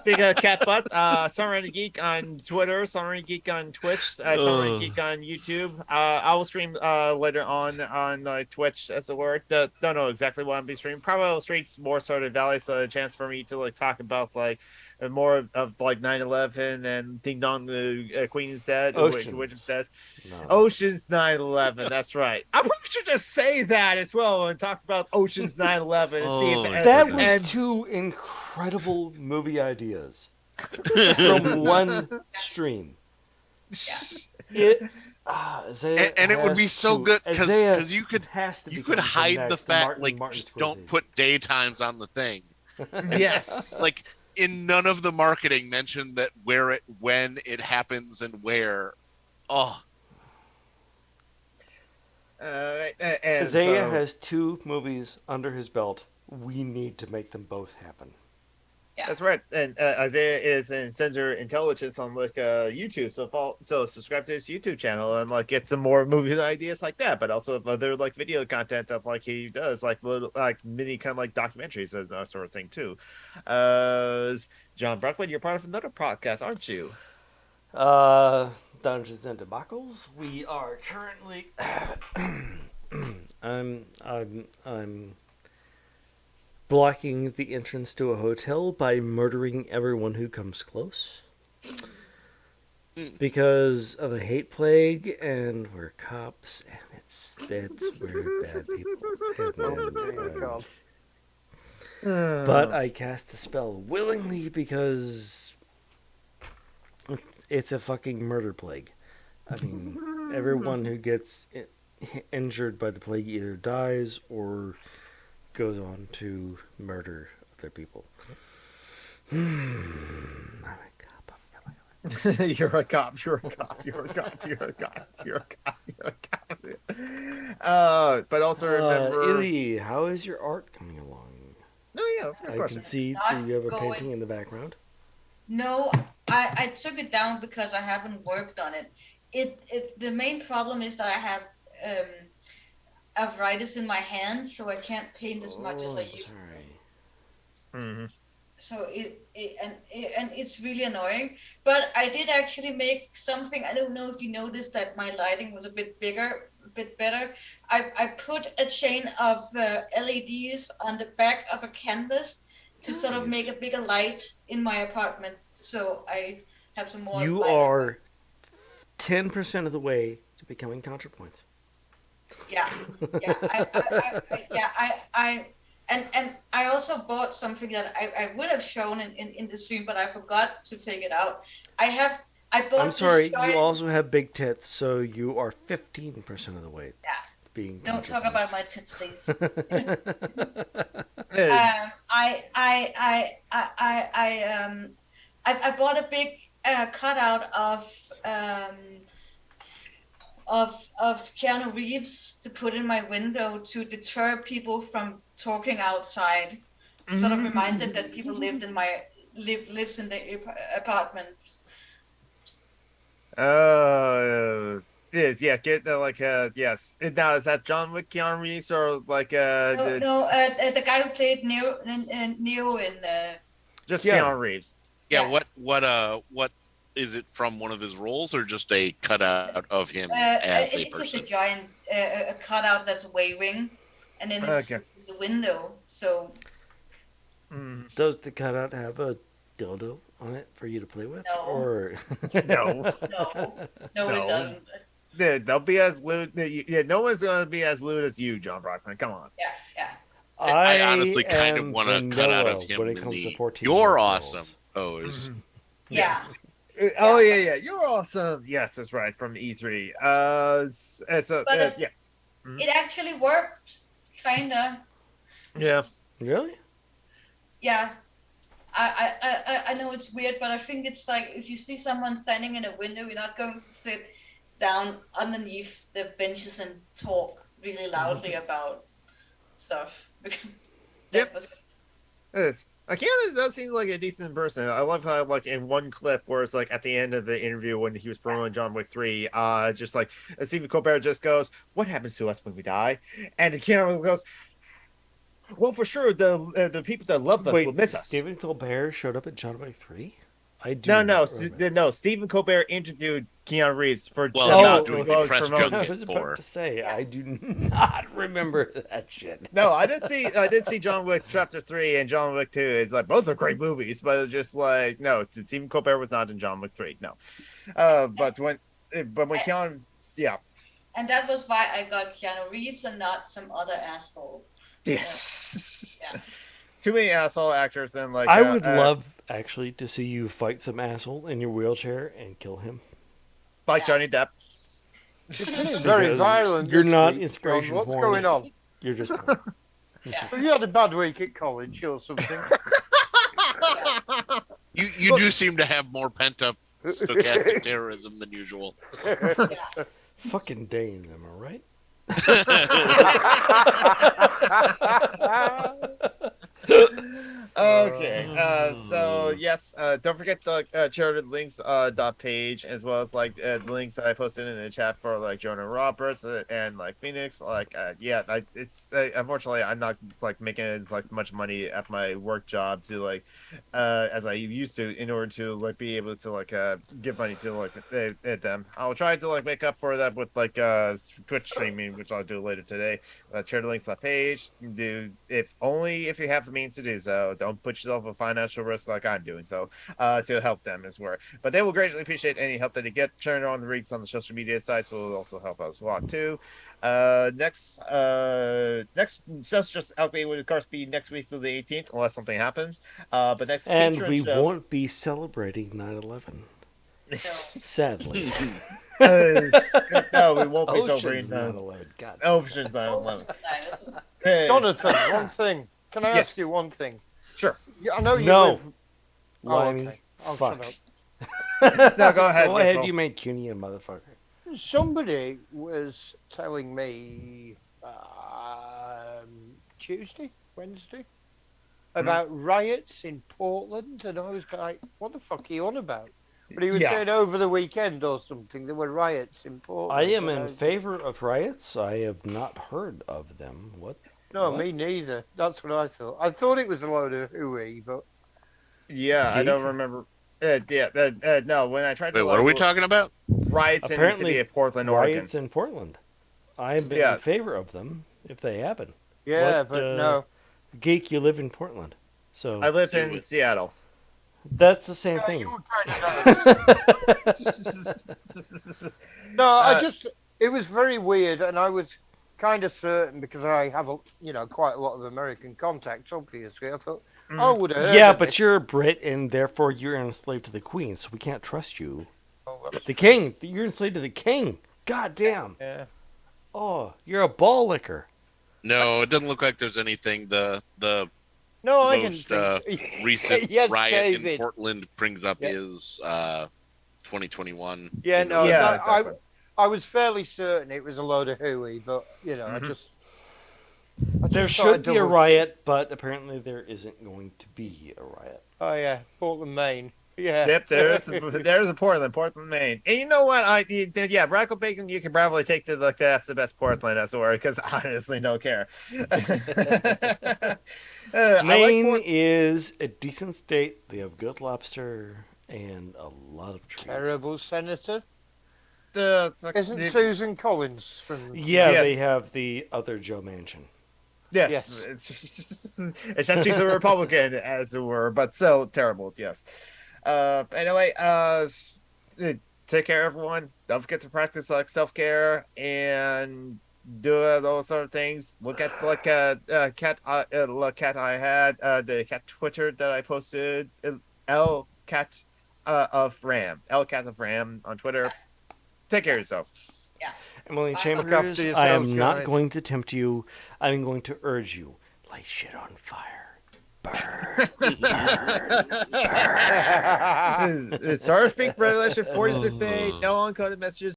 Big cat butt. Summer Geek on Twitter, Summer Geek on Twitch, Summer Geek on YouTube. I will stream later on Twitch as a word. Don't know exactly what I'll be streaming. Probably will stream more sort of Valley, so a chance for me to like talk about like more of like 9/11 and Ding Dong the Queen is Dead, Oceans. Witch is Dead. No. Ocean's 9/11. That's right. I probably should just say that as well and talk about Ocean's 9/11 and see if Oh, That was and two incredible movie ideas from one stream. It Isaiah And it would be has so to- good Isaiah because you could has to you become could hide the next fact Martin like just don't Scorsese. put day times on the thing. yes. Like in none of the marketing mention that when it happens and where. Oh, and Isaiah so- has two movies under his belt. We need to make them both happen. That's right. And Isaiah is in Center Intelligence on like YouTube. So subscribe to his YouTube channel and like get some more movie ideas like that, but also other like video content that like he does, like little like mini kind of like documentaries and that sort of thing too. John Bruckman, you're part of another podcast, aren't you? Dungeons and Debacles. We are currently I'm blocking the entrance to a hotel by murdering everyone who comes close. Because of a hate plague, and we're cops, and we're bad people. Oh, God. But I cast the spell willingly because it's a fucking murder plague. I mean, everyone who gets injured by the plague either dies or goes on to murder other people. I'm a cop. You're a cop. You're a cop. You're a cop. You're a cop. You're a cop. You're a cop. But also remember. Illy, how is your art coming along? No, yeah, that's a good I question. can see Not that you have a going. painting in the background. No, I took it down because I haven't worked on it. The main problem is that I have arthritis in my hands, so I can't paint as much as I used to. Sorry. Mm-hmm. So and it's really annoying. But I did actually make something. I don't know if you noticed that my lighting was a bit bigger, a bit better. I put a chain of LEDs on the back of a canvas to sort of make a bigger light in my apartment. So I have some more. You light. are 10% of the way to becoming ContraPoints. Yeah, and I also bought something that I would have shown in the stream, but I forgot to take it out. I bought. I'm sorry, this giant- you also have big tits, so you are 15% of the way Yeah. to being Don't talk ContraPoints. about my tits, please. It's- I bought a big cutout of of Keanu Reeves to put in my window to deter people from talking outside. To sort of remind them that people lives in the apartments. Yeah, get yes. Now is that John Wick, Keanu Reeves, or like The guy who played Neo in just Yeah. Keanu Reeves? Yeah, Yeah. what is it from one of his roles or just a cutout of him as a it's just a person? giant a cutout that's waving, and then it's Okay. the window. So Does the cutout have a dildo on it for you to play with? No. Or No. no, No. it doesn't. They'll be as lewd. Yeah, no one's gonna be as lewd as you, John Brockman. Come on. Yeah. I honestly kind of am want to cut out of vanilla him when it in comes to the 14 "You're girls. awesome" pose. Yeah. Oh yeah, you're awesome. Yes, that's right from E3. But yeah, it actually worked, kinda. yeah. Really? Yeah. I know it's weird, but I think it's like if you see someone standing in a window, you're not going to sit down underneath the benches and talk really loudly about stuff. Yep. Was... It is. Keanu does seem like a decent person. I love how, like, in one clip where it's like at the end of the interview when he was promoting John Wick 3, just like Stephen Colbert just goes, "What happens to us when we die?" And Keanu goes, "Well, for sure, the people that love us will miss us." Stephen Colbert showed up at John Wick 3? I do No, not remember. no. Stephen Colbert interviewed Keanu Reeves for Well, Oh, doing okay. the press promoting- I junket was about for. to say, I do not remember that shit. No, I did see John Wick Chapter 3 and John Wick 2. It's like both are great movies, but it's just like no, Stephen Colbert was not in John Wick 3. No. But when Keanu, yeah. And that was why I got Keanu Reeves and not some other asshole. Yes. Yeah. Too many asshole actors and like I would love actually to see you fight some asshole in your wheelchair and kill him. like Johnny Depp. Very Because violent. you're this not week, inspiration John. What's porn. going on? You're just Yeah. Have you had a bad week at college or something? You do seem to have more pent up stochastic terrorism than usual. fucking Danes, am I right? Okay. So yes. Don't forget the charity links page as well as like the links that I posted in the chat for like Jonah Roberts and like Phoenix. Like it's unfortunately I'm not like making as like much money at my work job to like as I used to in order to like be able to like give money to like them. I'll try to like make up for that with like Twitch streaming, which I'll do later today. Charity links page. Do if only if you have the means to do so. Don't put yourself at financial risk like I'm doing so to help them as well. But they will greatly appreciate any help that they get. Turn on the links on the social media sites will also help us a lot too. Next stuff's just Alchemy would of course be next week through the 18th unless something happens. But next And Patreon we show... won't be celebrating 9/11. Sadly. No, we won't be Ocean's celebrating 9/11. God. Ocean's 9/11. Jonathan, one thing. Can I Yes. ask you one thing? Sure. Yeah, I know you No. live. Oh, Limey. okay. I'll Fuck. shut No, go ahead. Go ahead, Nicole. you Mancunian motherfucker. Somebody was telling me Tuesday, Wednesday, about riots in Portland, and I was like, "What the fuck are you on about?" But he was Yeah. saying over the weekend or something there were riots in Portland. I am and in favor of riots. I have not heard of them. What? No, What? me neither. That's what I thought. I thought it was a load of hooey, but Yeah, I don't remember. No, when I tried to. Wait, what are we talking about? Riots in the Apparently, city of Portland, Oregon. riots in Portland. I've been Yeah. in favor of them if they happen. yeah, What, but uh, no. Geek, you live in Portland, so I live So in it- Seattle. that's the same Yeah, thing. you were kind of No, it was very weird, and I was kind of certain because I have quite a lot of American contacts. Obviously, I thought I would have. Yeah, but you're a Brit, and therefore you're enslaved to the Queen, so we can't trust you. The King, you're enslaved to the King. God damn. Yeah. Oh, you're a ball licker. No, it doesn't look like there's anything. The No, I didn't most think so. recent Yes, riot in David. Portland brings up Yeah. is 2021. Yeah, no, Yeah, that, exactly. I was fairly certain it was a load of hooey, but I just There thought I'd should be a double- riot, but apparently there isn't going to be a riot. Oh yeah, Portland, Maine. Yeah. Yep, there's a Portland, Maine. And you know what? Radical Bacon, you can probably take the look. That's the best Portland, as it were, because I honestly don't care. Maine is a decent state. They have good lobster and a lot of trees. Terrible senator. Isn't Isn't Susan Collins from? Yeah, Yes. they have the other Joe Manchin. Yes, Yes. Except she's a Republican, as it were, but so terrible. Yes. Anyway, take care, everyone. Don't forget to practice self-care and do those sort of things. Look at cat I had the cat Twitter that I posted. L cat of Ram on Twitter. Take care of yourself. Emily Look Chambers, after yourselves, I am not guys. going to tempt you. I'm going to urge you. Light shit on fire. Burn. Sorry, speak Revelation 46:8. No uncoded messages.